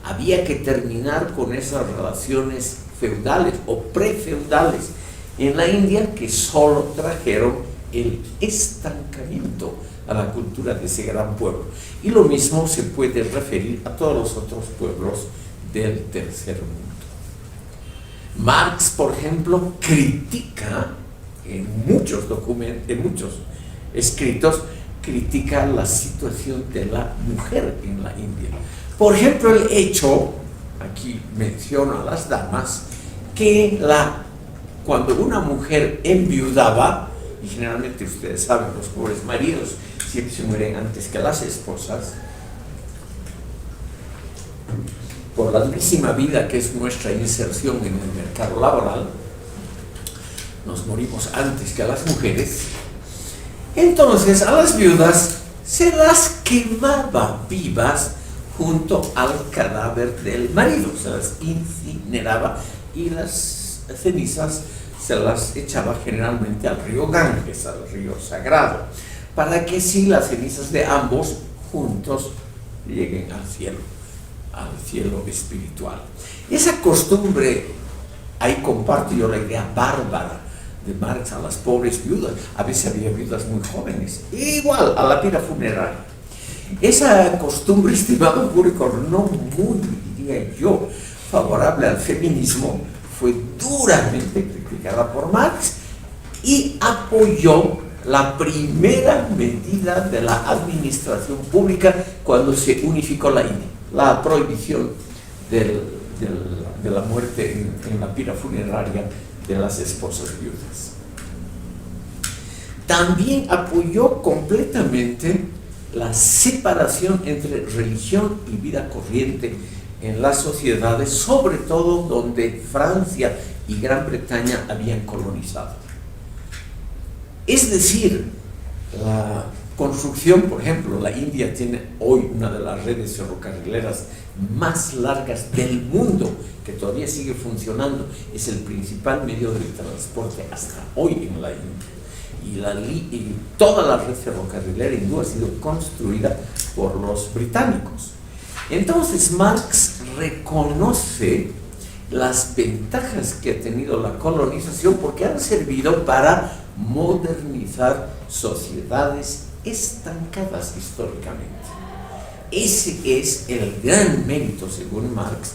Había que terminar con esas relaciones feudales o prefeudales en la India que solo trajeron el estancamiento a la cultura de ese gran pueblo. Y lo mismo se puede referir a todos los otros pueblos del tercer mundo. Marx, por ejemplo, critica en muchos documentos, en muchos escritos, critica la situación de la mujer en la India. Por ejemplo, el hecho, aquí menciono a las damas, que cuando una mujer enviudaba, y generalmente ustedes saben, los pobres maridos siempre se mueren antes que las esposas, por la durísima vida que es nuestra inserción en el mercado laboral, nos morimos antes que a las mujeres, entonces a las viudas se las quemaba vivas junto al cadáver del marido, se las incineraba y las cenizas se las echaba generalmente al río Ganges, al río sagrado, para que si las cenizas de ambos juntos lleguen al cielo espiritual. Esa costumbre, ahí comparto yo la idea bárbara de Marx a las pobres viudas. A veces había viudas muy jóvenes, igual a la pira funeraria. Esa costumbre, estimado público, no muy, diría yo, favorable al feminismo, fue duramente criticada por Marx y apoyó la primera medida de la administración pública cuando se unificó la India, la prohibición de la muerte en la pira funeraria de las esposas viudas. También apoyó completamente la separación entre religión y vida corriente en las sociedades, sobre todo donde Francia y Gran Bretaña habían colonizado. Es decir, la construcción, por ejemplo, la India tiene hoy una de las redes ferrocarrileras más largas del mundo, que todavía sigue funcionando, es el principal medio de transporte hasta hoy en la India. Y toda la red ferrocarrilera hindú ha sido construida por los británicos. Entonces Marx reconoce las ventajas que ha tenido la colonización porque han servido para modernizar sociedades estancadas históricamente. Ese es el gran mérito, según Marx,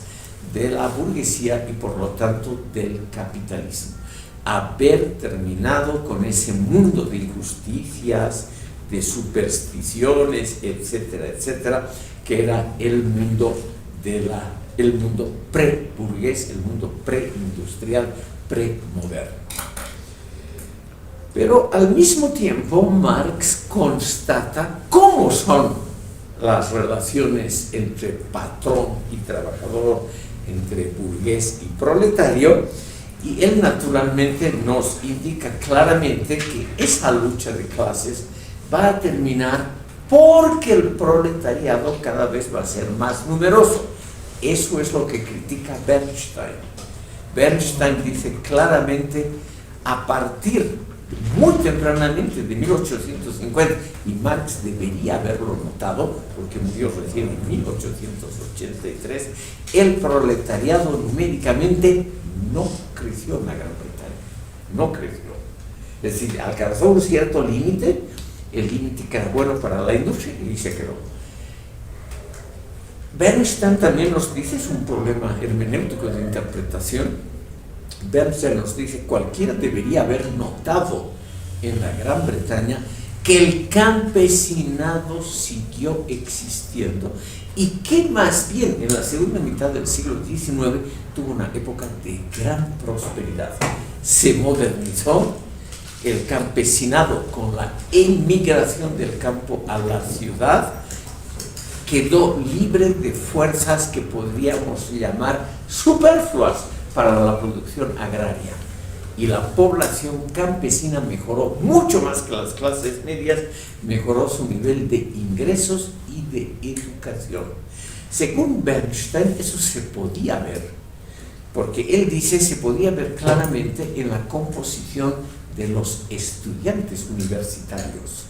de la burguesía y por lo tanto del capitalismo. Haber terminado con ese mundo de injusticias, de supersticiones, etcétera, etcétera, que era el mundo pre-burgués, el mundo pre-industrial, pre-moderno. Pero al mismo tiempo Marx constata cómo son las relaciones entre patrón y trabajador, entre burgués y proletario, y él naturalmente nos indica claramente que esa lucha de clases va a terminar porque el proletariado cada vez va a ser más numeroso. Eso es lo que critica Bernstein. Bernstein dice claramente, a partir muy tempranamente de 1850, y Marx debería haberlo notado porque murió recién en 1883, el proletariado numéricamente no creció en la Gran Bretaña, no creció. Es decir, alcanzó un cierto límite, el límite que era bueno para la industria y se quedó. Bernstein también nos dice, es un problema hermenéutico de interpretación. Bernstein nos dice, cualquiera debería haber notado en la Gran Bretaña que el campesinado siguió existiendo y que más bien en la segunda mitad del siglo XIX tuvo una época de gran prosperidad. Se modernizó el campesinado con la emigración del campo a la ciudad, quedó libre de fuerzas que podríamos llamar superfluas para la producción agraria, y la población campesina mejoró mucho más que las clases medias, mejoró su nivel de ingresos y de educación. Según Bernstein, eso se podía ver, porque él dice se podía ver claramente en la composición de los estudiantes universitarios.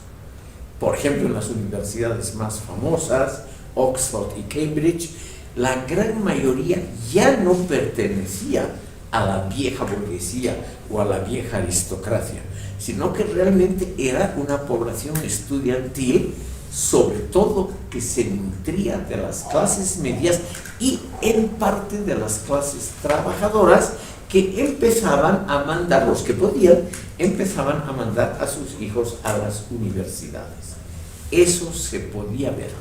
Por ejemplo, en las universidades más famosas, Oxford y Cambridge, la gran mayoría ya no pertenecía a la vieja burguesía o a la vieja aristocracia, sino que realmente era una población estudiantil, sobre todo que se nutría de las clases medias y en parte de las clases trabajadoras, que empezaban a mandar, los que podían, empezaban a mandar a sus hijos a las universidades. Eso se podía ver.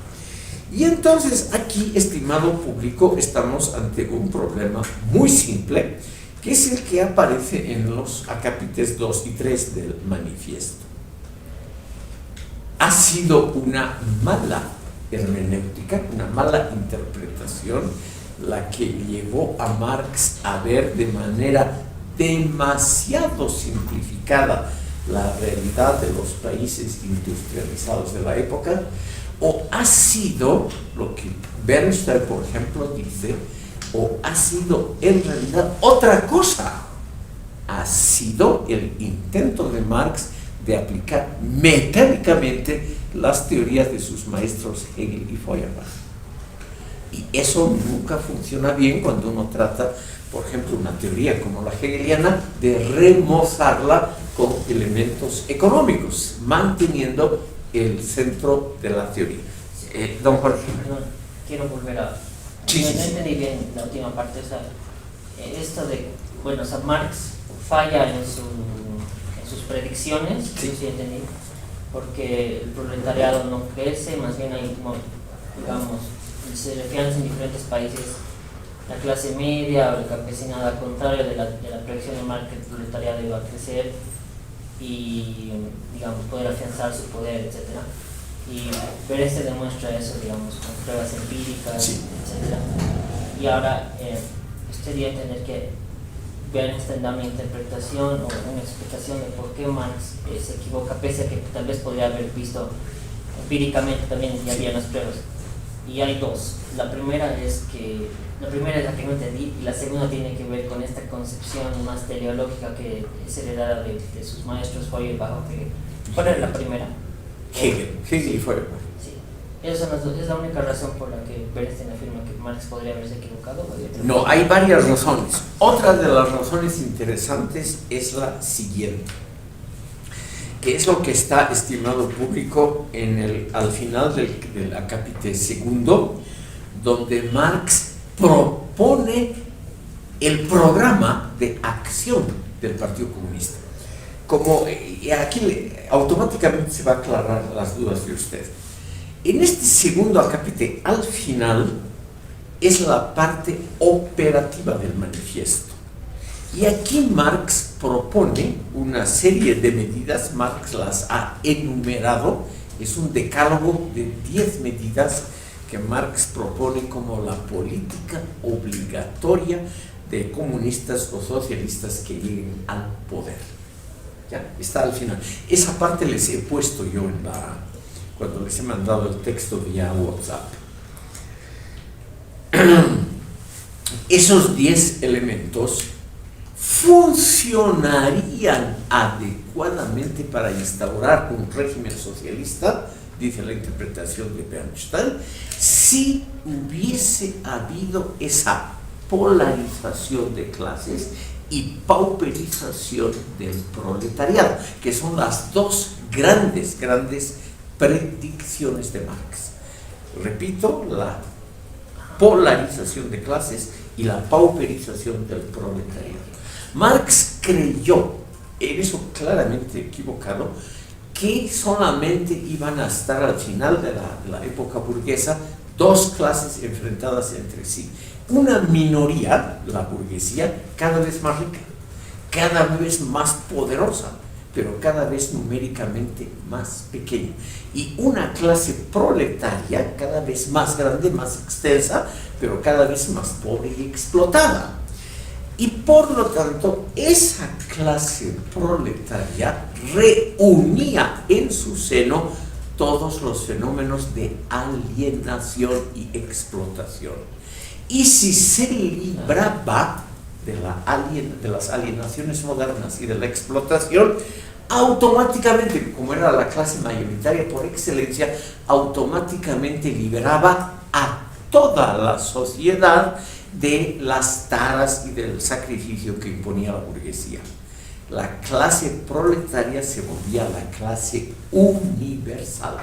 Y entonces aquí, estimado público, estamos ante un problema muy simple, que es el que aparece en los acápites 2 y 3 del manifiesto. Ha sido una mala hermenéutica, una mala interpretación, la que llevó a Marx a ver de manera demasiado simplificada la realidad de los países industrializados de la época, o ha sido lo que Bernstein, por ejemplo, dice, o ha sido en realidad otra cosa. Ha sido el intento de Marx de aplicar mecánicamente las teorías de sus maestros Hegel y Feuerbach. Y eso nunca funciona bien cuando uno trata, por ejemplo, una teoría como la hegeliana, de remozarla con elementos económicos, manteniendo el centro de la teoría. Don Jorge. No, quiero volver a... Sí, no sí, sí. entendí bien la última parte, o sea, esto de, bueno, o sea, Marx falla en sus predicciones, Sí. sí entendí, porque el proletariado no crece, más bien hay como, digamos, se refieren en diferentes países la clase media o el campesinado, al contrario de la predicción de Marx, el proletariado iba a crecer y, digamos, poder afianzar su poder, etc. Y Bernstein demuestra eso, digamos, con pruebas empíricas, Sí. etc. Y ahora sería entender que Bernstein da una interpretación o una explicación de por qué Marx se equivoca, pese a que tal vez podría haber visto empíricamente también, ya había las pruebas. Y hay dos. La primera es la que no entendí, y la segunda tiene que ver con esta concepción más teleológica que es heredada de sus maestros Feuerbach. ¿Cuál era la primera? Hegel y Feuerbach. Sí. Esas son las dos. ¿Es la única razón por la que Bernstein afirma que Marx podría haberse equivocado? ¿O hay otra? No, hay varias razones. Otra de las razones interesantes es la siguiente, que es lo que está, estimado público, al final del acápite segundo, donde Marx propone el programa de acción del Partido Comunista. Como aquí automáticamente se va a aclarar las dudas de usted. En este segundo acápite, al final, es la parte operativa del manifiesto. Y aquí Marx propone una serie de medidas, Marx las ha enumerado, es un decálogo de 10 medidas que Marx propone como la política obligatoria de comunistas o socialistas que lleguen al poder. Ya, está al final. Esa parte les he puesto yo cuando les he mandado el texto vía WhatsApp. Esos 10 elementos funcionarían adecuadamente para instaurar un régimen socialista, dice la interpretación de Bernstein, si hubiese habido esa polarización de clases y pauperización del proletariado, que son las dos grandes predicciones de Marx. Repito, la polarización de clases y la pauperización del proletariado. Marx creyó, en eso claramente equivocado, que solamente iban a estar al final de la época burguesa dos clases enfrentadas entre sí. Una minoría, la burguesía, cada vez más rica, cada vez más poderosa, pero cada vez numéricamente más pequeña. Y una clase proletaria cada vez más grande, más extensa, pero cada vez más pobre y explotada. Y por lo tanto, esa clase proletaria reunía en su seno todos los fenómenos de alienación y explotación. Y si se libraba de las alienaciones modernas y de la explotación, automáticamente, como era la clase mayoritaria por excelencia, automáticamente liberaba a toda la sociedad de las taras y del sacrificio que imponía la burguesía. La clase proletaria se volvía la clase universal,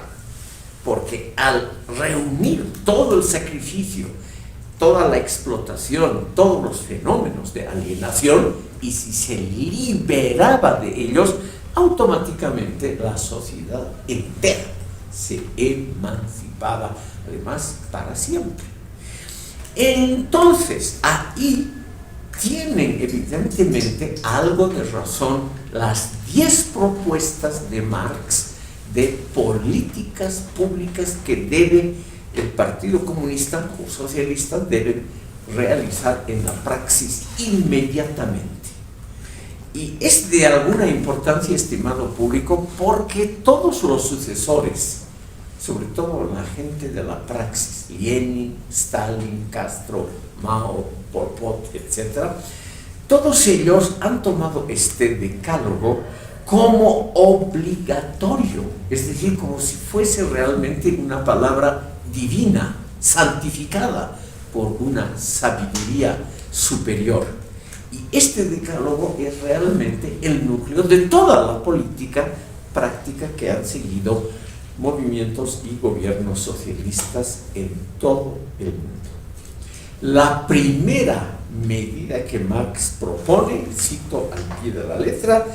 porque al reunir todo el sacrificio, toda la explotación, todos los fenómenos de alienación, y si se liberaba de ellos, automáticamente la sociedad entera se emancipaba, además para siempre. Entonces, ahí tienen evidentemente algo de razón las 10 propuestas de Marx de políticas públicas que deben el Partido Comunista o Socialista deben realizar en la praxis inmediatamente. Y es de alguna importancia, estimado público, porque todos los sucesores, sobre todo la gente de la praxis, Lenin, Stalin, Castro, Mao, Pol Pot, etc., todos ellos han tomado este decálogo como obligatorio, es decir, como si fuese realmente una palabra divina, santificada por una sabiduría superior. Y este decálogo es realmente el núcleo de toda la política práctica que han seguido movimientos y gobiernos socialistas en todo el mundo. La primera medida que Marx propone, cito al pie de la letra,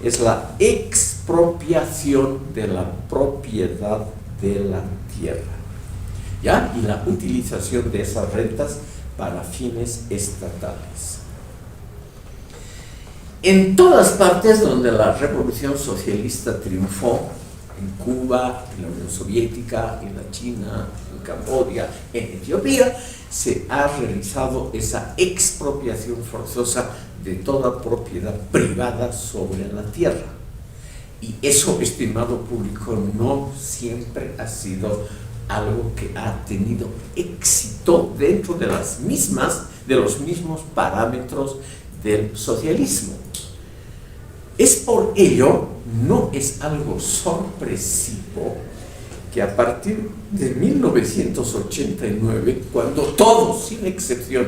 es la expropiación de la propiedad de la tierra, ¿ya? Y la utilización de esas rentas para fines estatales. En todas partes donde la revolución socialista triunfó, en Cuba, en la Unión Soviética, en la China, en Camboya, en Etiopía, se ha realizado esa expropiación forzosa de toda propiedad privada sobre la tierra. Y eso, estimado público, no siempre ha sido algo que ha tenido éxito dentro de los mismos parámetros del socialismo. Es por ello, no es algo sorpresivo que a partir de 1989, cuando todos, sin excepción,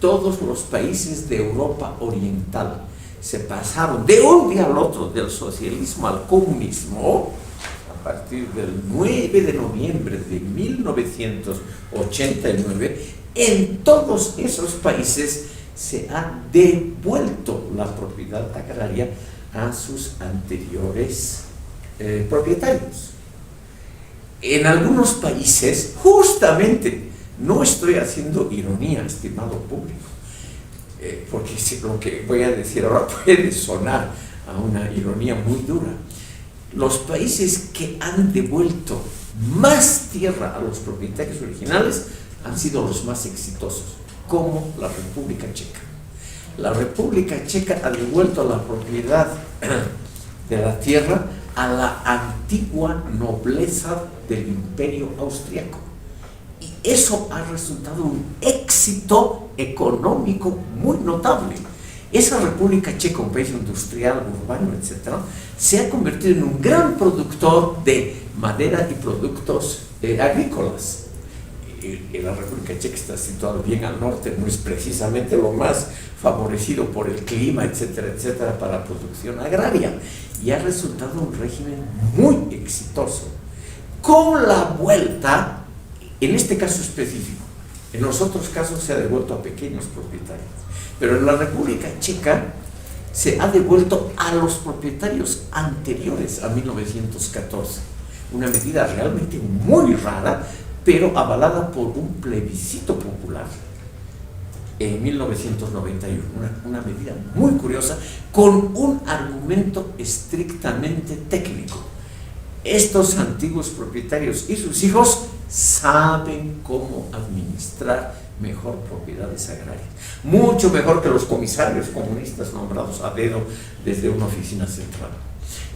todos los países de Europa Oriental se pasaron de un día al otro del socialismo al comunismo, a partir del 9 de noviembre de 1989, en todos esos países se ha devuelto la propiedad agraria a sus anteriores propietarios. En algunos países, justamente, no estoy haciendo ironía, estimado público, porque lo que voy a decir ahora puede sonar a una ironía muy dura. Los países que han devuelto más tierra a los propietarios originales han sido los más exitosos, como la República Checa. La República Checa ha devuelto la propiedad de la tierra a la antigua nobleza del Imperio Austriaco. Y eso ha resultado un éxito económico muy notable. Esa República Checa, un país industrial, urbano, etc., se ha convertido en un gran productor de madera y productos agrícolas. La República Checa está situada bien al norte, no es precisamente lo más favorecido por el clima, etcétera, etcétera, para la producción agraria, y ha resultado un régimen muy exitoso. Con la vuelta, en este caso específico, en los otros casos se ha devuelto a pequeños propietarios, pero en la República Checa se ha devuelto a los propietarios anteriores a 1914, una medida realmente muy rara, pero avalada por un plebiscito popular en 1991, una medida muy curiosa, con un argumento estrictamente técnico. Estos antiguos propietarios y sus hijos saben cómo administrar mejor propiedades agrarias, mucho mejor que los comisarios comunistas nombrados a dedo desde una oficina central.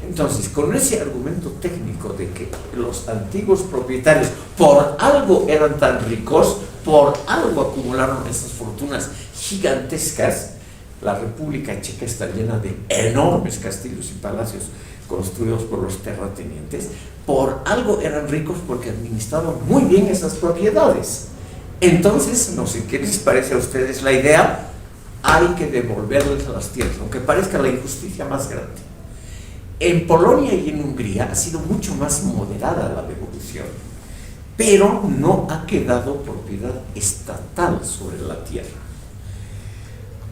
Entonces, con ese argumento técnico de que los antiguos propietarios por algo eran tan ricos, por algo acumularon esas fortunas gigantescas, la República Checa está llena de enormes castillos y palacios construidos por los terratenientes, por algo eran ricos porque administraban muy bien esas propiedades. Entonces, no sé qué les parece a ustedes la idea, hay que devolverles las tierras, aunque parezca la injusticia más grande. En Polonia y en Hungría ha sido mucho más moderada la devolución, pero no ha quedado propiedad estatal sobre la tierra.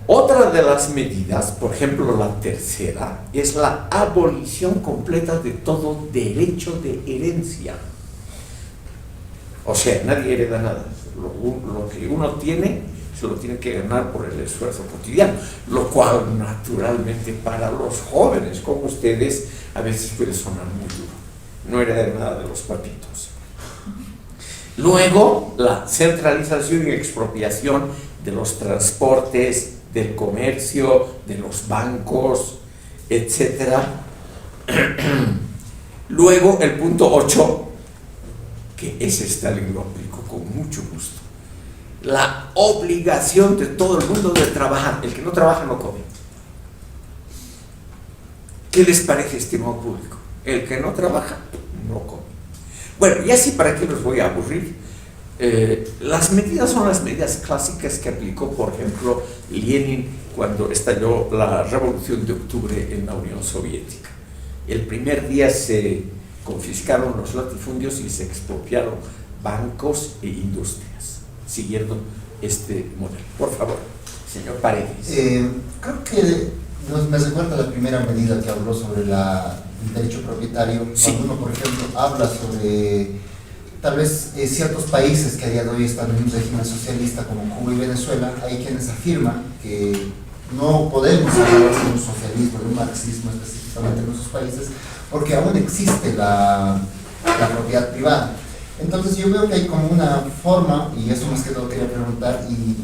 Otra de las medidas, por ejemplo la tercera, es la abolición completa de todo derecho de herencia. O sea, nadie hereda nada. Lo que uno tiene se lo tiene que ganar por el esfuerzo cotidiano, lo cual naturalmente para los jóvenes como ustedes a veces puede sonar muy duro. No heredar nada de los papitos. Luego, la centralización y expropiación de los transportes, del comercio, de los bancos, etc. Luego, el punto 8, que ese Stalin lo aplicó con mucho gusto. La obligación de todo el mundo de trabajar. El que no trabaja no come. ¿Qué les parece, estimado público? El que no trabaja no come. Bueno, y así, ¿para qué los voy a aburrir? Las medidas son las medidas clásicas que aplicó, por ejemplo, Lenin cuando estalló la Revolución de Octubre en la Unión Soviética. El primer día se confiscaron los latifundios y se expropiaron bancos e industrias, siguiendo este modelo. Por favor, señor Paredes. Creo que me recuerda la primera medida que habló sobre el derecho propietario. Sí. Cuando uno, por ejemplo, habla sobre tal vez ciertos países que a día de hoy están en un régimen socialista como Cuba y Venezuela, hay quienes afirman que no podemos hablar de un socialismo, de un marxismo específicamente en esos países, porque aún existe la propiedad privada. Entonces yo veo que hay como una forma, y eso más que todo quería preguntar, y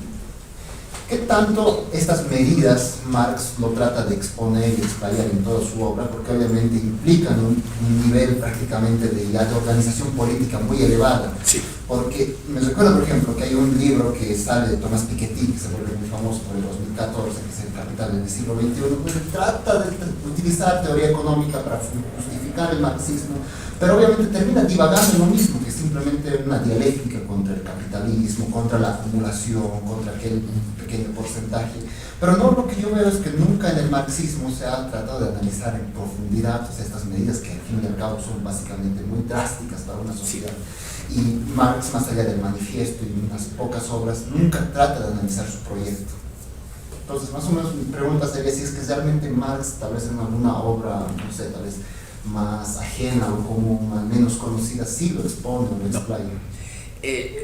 ¿qué tanto estas medidas Marx lo trata de exponer y explayar en toda su obra? Porque obviamente implican un nivel prácticamente de organización política muy elevada. Sí. Porque me recuerdo, por ejemplo, que hay un libro que sale de Tomás Piketty, que se vuelve muy famoso por el 2014, que es El Capital en el siglo XXI, que trata de utilizar teoría económica para justificar el marxismo, pero obviamente termina divagando en lo mismo, que es simplemente una dialéctica contra el capitalismo, contra la acumulación, contra aquel pequeño porcentaje. Pero no, lo que yo veo es que nunca en el marxismo se ha tratado de analizar en profundidad pues, estas medidas que al fin y al cabo son básicamente muy drásticas para una sociedad. Y Marx, más allá del manifiesto y unas pocas obras, nunca trata de analizar su proyecto. Entonces, más o menos mi pregunta sería si es que realmente Marx, tal vez en alguna obra, no sé, tal vez más ajena o como menos conocida, sí lo expone o lo explaya.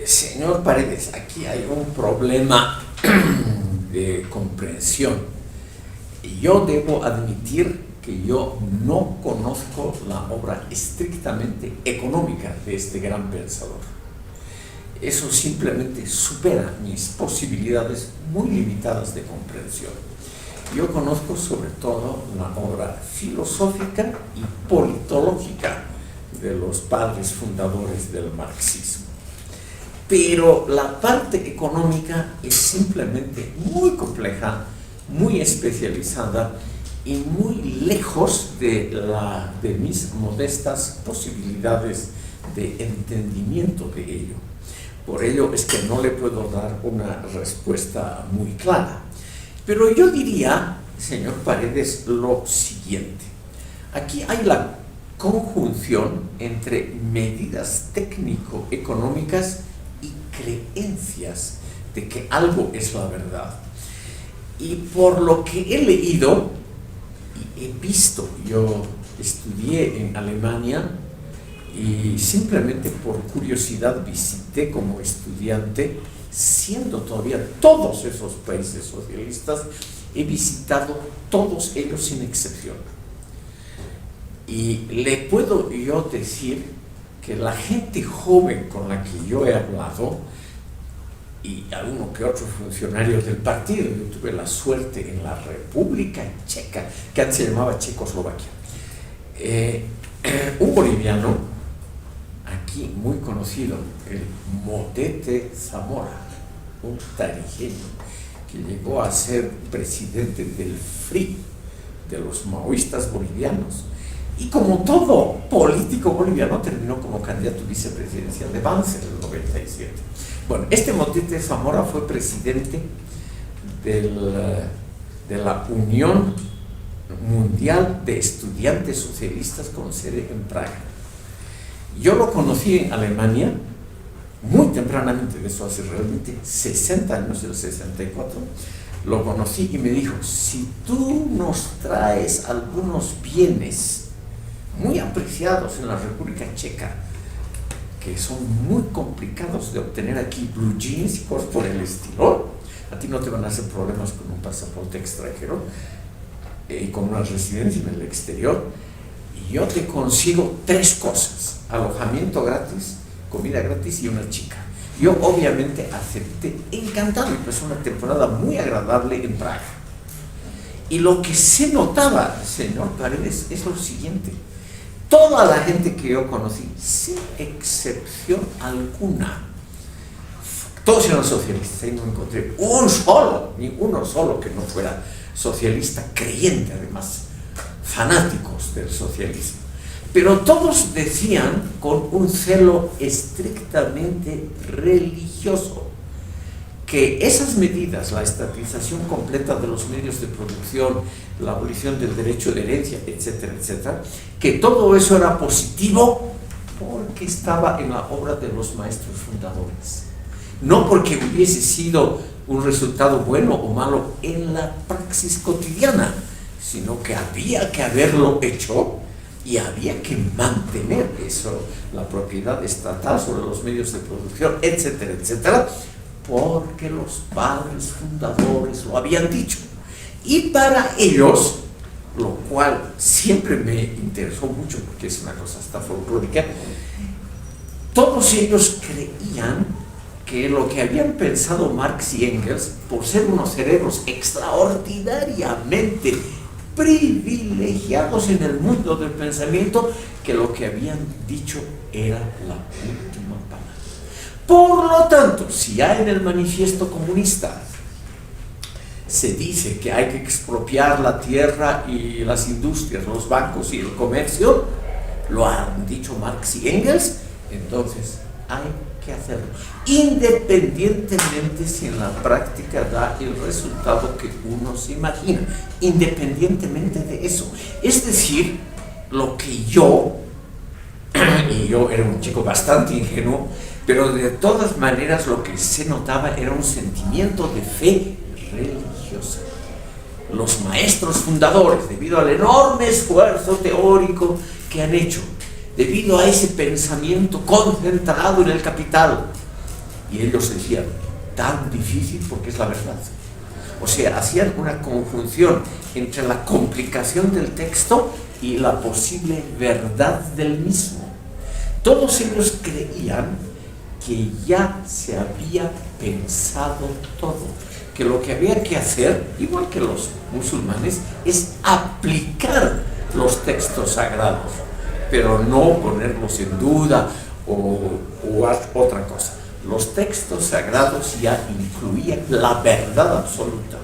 Señor Paredes, aquí hay un problema de comprensión. Yo debo admitir que yo no conozco la obra estrictamente económica de este gran pensador. Eso simplemente supera mis posibilidades muy limitadas de comprensión. Yo conozco sobre todo la obra filosófica y politológica de los padres fundadores del marxismo. Pero la parte económica es simplemente muy compleja, muy especializada y muy lejos de mis modestas posibilidades de entendimiento de ello. Por ello es que no le puedo dar una respuesta muy clara. Pero yo diría, señor Paredes, lo siguiente. Aquí hay la conjunción entre medidas técnico-económicas y creencias de que algo es la verdad. Y por lo que he leído y he visto, yo estudié en Alemania y simplemente por curiosidad visité como estudiante, siendo todavía todos esos países socialistas, he visitado todos ellos sin excepción. Y le puedo yo decir que la gente joven con la que yo he hablado, y alguno que otro funcionario del partido, yo tuve la suerte en la República Checa, que antes se llamaba Checoslovaquia, un boliviano, aquí muy conocido, el Modete Zamora, un tarijeño, que llegó a ser presidente del FRI, de los maoístas bolivianos, y como todo político boliviano terminó como candidato vicepresidencial de Banzer en el 97. Bueno, este Modete Zamora fue presidente de la Unión Mundial de Estudiantes Socialistas con sede en Praga. Yo lo conocí en Alemania muy tempranamente, de eso hace realmente 60 años, del 64, lo conocí y me dijo, si tú nos traes algunos bienes muy apreciados en la República Checa, que son muy complicados de obtener aquí, blue jeans y cosas por el estilo, a ti no te van a hacer problemas con un pasaporte extranjero y con una residencia en el exterior, y yo te consigo 3 cosas: alojamiento gratis, comida gratis y una chica. Yo obviamente acepté, encantado, y pasé una temporada muy agradable en Praga. Y lo que se notaba, señor Paredes, es lo siguiente. Toda la gente que yo conocí, sin excepción alguna, todos eran socialistas, y no encontré ni uno solo que no fuera socialista, creyente además, fanáticos del socialismo. Pero todos decían con un celo estrictamente religioso que esas medidas, la estatización completa de los medios de producción, la abolición del derecho de herencia, etcétera, etcétera, que todo eso era positivo porque estaba en la obra de los maestros fundadores. No porque hubiese sido un resultado bueno o malo en la praxis cotidiana, sino que había que haberlo hecho y había que mantener eso, la propiedad estatal sobre los medios de producción, etcétera, etcétera, porque los padres fundadores lo habían dicho. Y para ellos, lo cual siempre me interesó mucho, porque es una cosa hasta folclórica, todos ellos creían que lo que habían pensado Marx y Engels, por ser unos cerebros extraordinariamente privilegiados en el mundo del pensamiento, que lo que habían dicho era la última palabra. Por lo tanto, si ya en el manifiesto comunista se dice que hay que expropiar la tierra y las industrias, los bancos y el comercio, lo han dicho Marx y Engels, entonces hay que hacerlo, independientemente si en la práctica da el resultado que uno se imagina, independientemente de eso. Es decir, lo que yo, y yo era un chico bastante ingenuo, pero de todas maneras lo que se notaba era un sentimiento de fe religiosa. Los maestros fundadores, debido al enorme esfuerzo teórico que han hecho, debido a ese pensamiento concentrado en el capital, y ellos decían, tan difícil porque es la verdad. O sea, hacían una conjunción entre la complicación del texto y la posible verdad del mismo. Todos ellos creían que ya se había pensado todo, que lo que había que hacer, igual que los musulmanes, es aplicar los textos sagrados, pero no ponerlos en duda o otra cosa. Los textos sagrados ya incluían la verdad absoluta.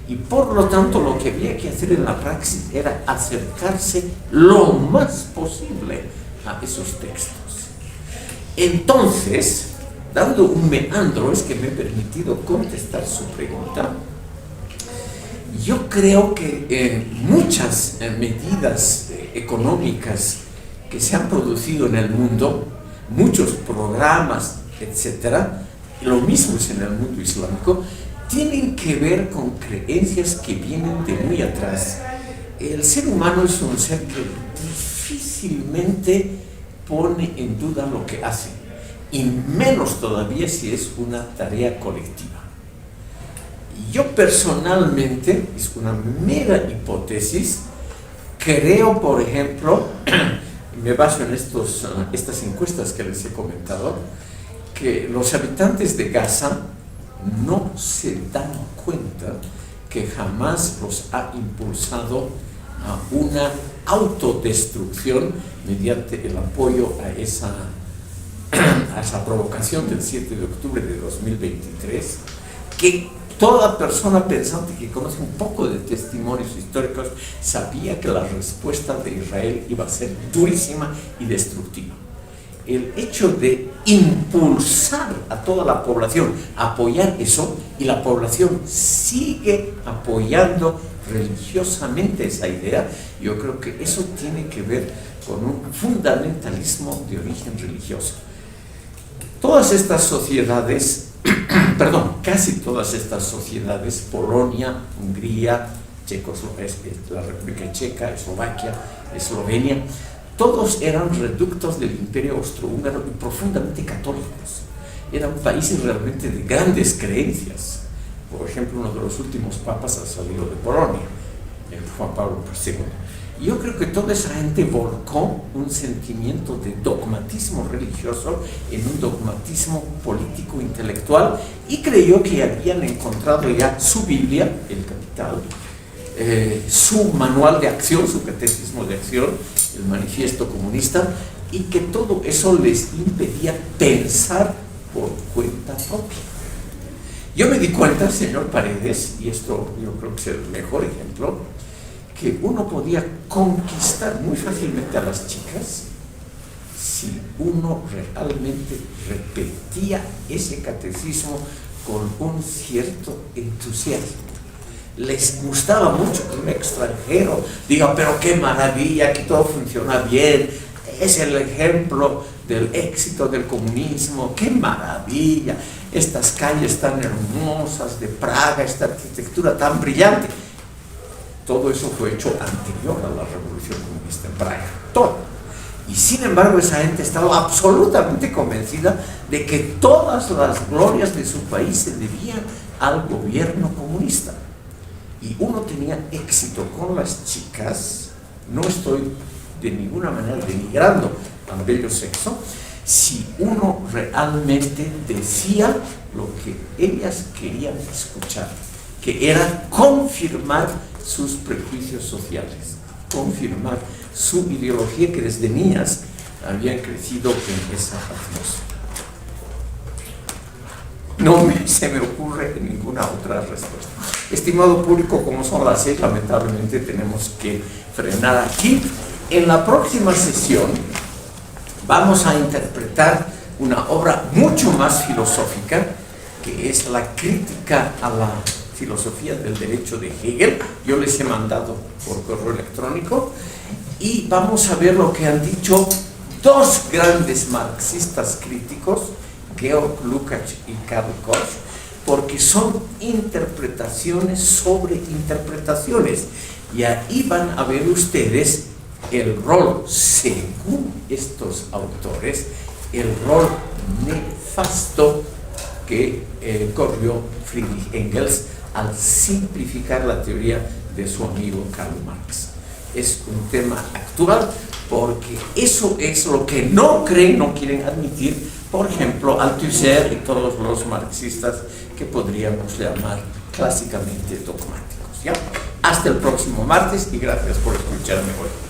Y por lo tanto lo que había que hacer en la praxis era acercarse lo más posible a esos textos. Entonces, dando un meandro, es que me he permitido contestar su pregunta. Yo creo que muchas medidas económicas que se han producido en el mundo, muchos programas, etcétera, lo mismo es en el mundo islámico, tienen que ver con creencias que vienen de muy atrás. El ser humano es un ser que difícilmente pone en duda lo que hace, y menos todavía si es una tarea colectiva. Yo personalmente, es una mera hipótesis, creo, por ejemplo, me baso en estas encuestas que les he comentado, que los habitantes de Gaza no se dan cuenta que jamás los ha impulsado a una autodestrucción mediante el apoyo a esa provocación del 7 de octubre de 2023, que toda persona pensante que conoce un poco de testimonios históricos sabía que la respuesta de Israel iba a ser durísima y destructiva. El hecho de impulsar a toda la población a apoyar eso, y la población sigue apoyando religiosamente esa idea, yo creo que eso tiene que ver con un fundamentalismo de origen religioso. Todas estas sociedades, casi todas estas sociedades, Polonia, Hungría, la República Checa, Eslovaquia, Eslovenia, todos eran reductos del Imperio Austrohúngaro y profundamente católicos. Eran países realmente de grandes creencias. Por ejemplo, uno de los últimos papas ha salido de Polonia, Juan Pablo II. Yo creo que toda esa gente volcó un sentimiento de dogmatismo religioso en un dogmatismo político intelectual y creyó que habían encontrado ya su Biblia, el Capital, su manual de acción, su catecismo de acción, el manifiesto comunista, y que todo eso les impedía pensar por cuenta propia. Yo me di cuenta, señor Paredes, y esto yo creo que es el mejor ejemplo, que uno podía conquistar muy fácilmente a las chicas si uno realmente repetía ese catecismo con un cierto entusiasmo. Les gustaba mucho que un extranjero diga, pero qué maravilla, que todo funciona bien, es el ejemplo del éxito del comunismo, qué maravilla, estas calles tan hermosas de Praga, esta arquitectura tan brillante. Todo eso fue hecho anterior a la Revolución Comunista en Praga, todo. Y sin embargo esa gente estaba absolutamente convencida de que todas las glorias de su país se debían al gobierno comunista. Y uno tenía éxito con las chicas, no estoy de ninguna manera denigrando al bello sexo, si uno realmente decía lo que ellas querían escuchar, que era confirmar sus prejuicios sociales, confirmar su ideología que desde niñas habían crecido en esa atmósfera. Se me ocurre ninguna otra respuesta. Estimado público, como son las 6, lamentablemente tenemos que frenar aquí. En la próxima sesión vamos a interpretar una obra mucho más filosófica, que es la crítica a la filosofía del derecho de Hegel. Yo les he mandado por correo electrónico y vamos a ver lo que han dicho dos grandes marxistas críticos, Georg Lukács y Karl Korsch, porque son interpretaciones sobre interpretaciones, y ahí van a ver ustedes el rol, según estos autores, el rol nefasto que corrió Friedrich Engels al simplificar la teoría de su amigo Karl Marx. Es un tema actual porque eso es lo que no creen, no quieren admitir, por ejemplo, Althusser y todos los marxistas que podríamos llamar clásicamente dogmáticos, ¿ya? Hasta el próximo martes y gracias por escucharme hoy.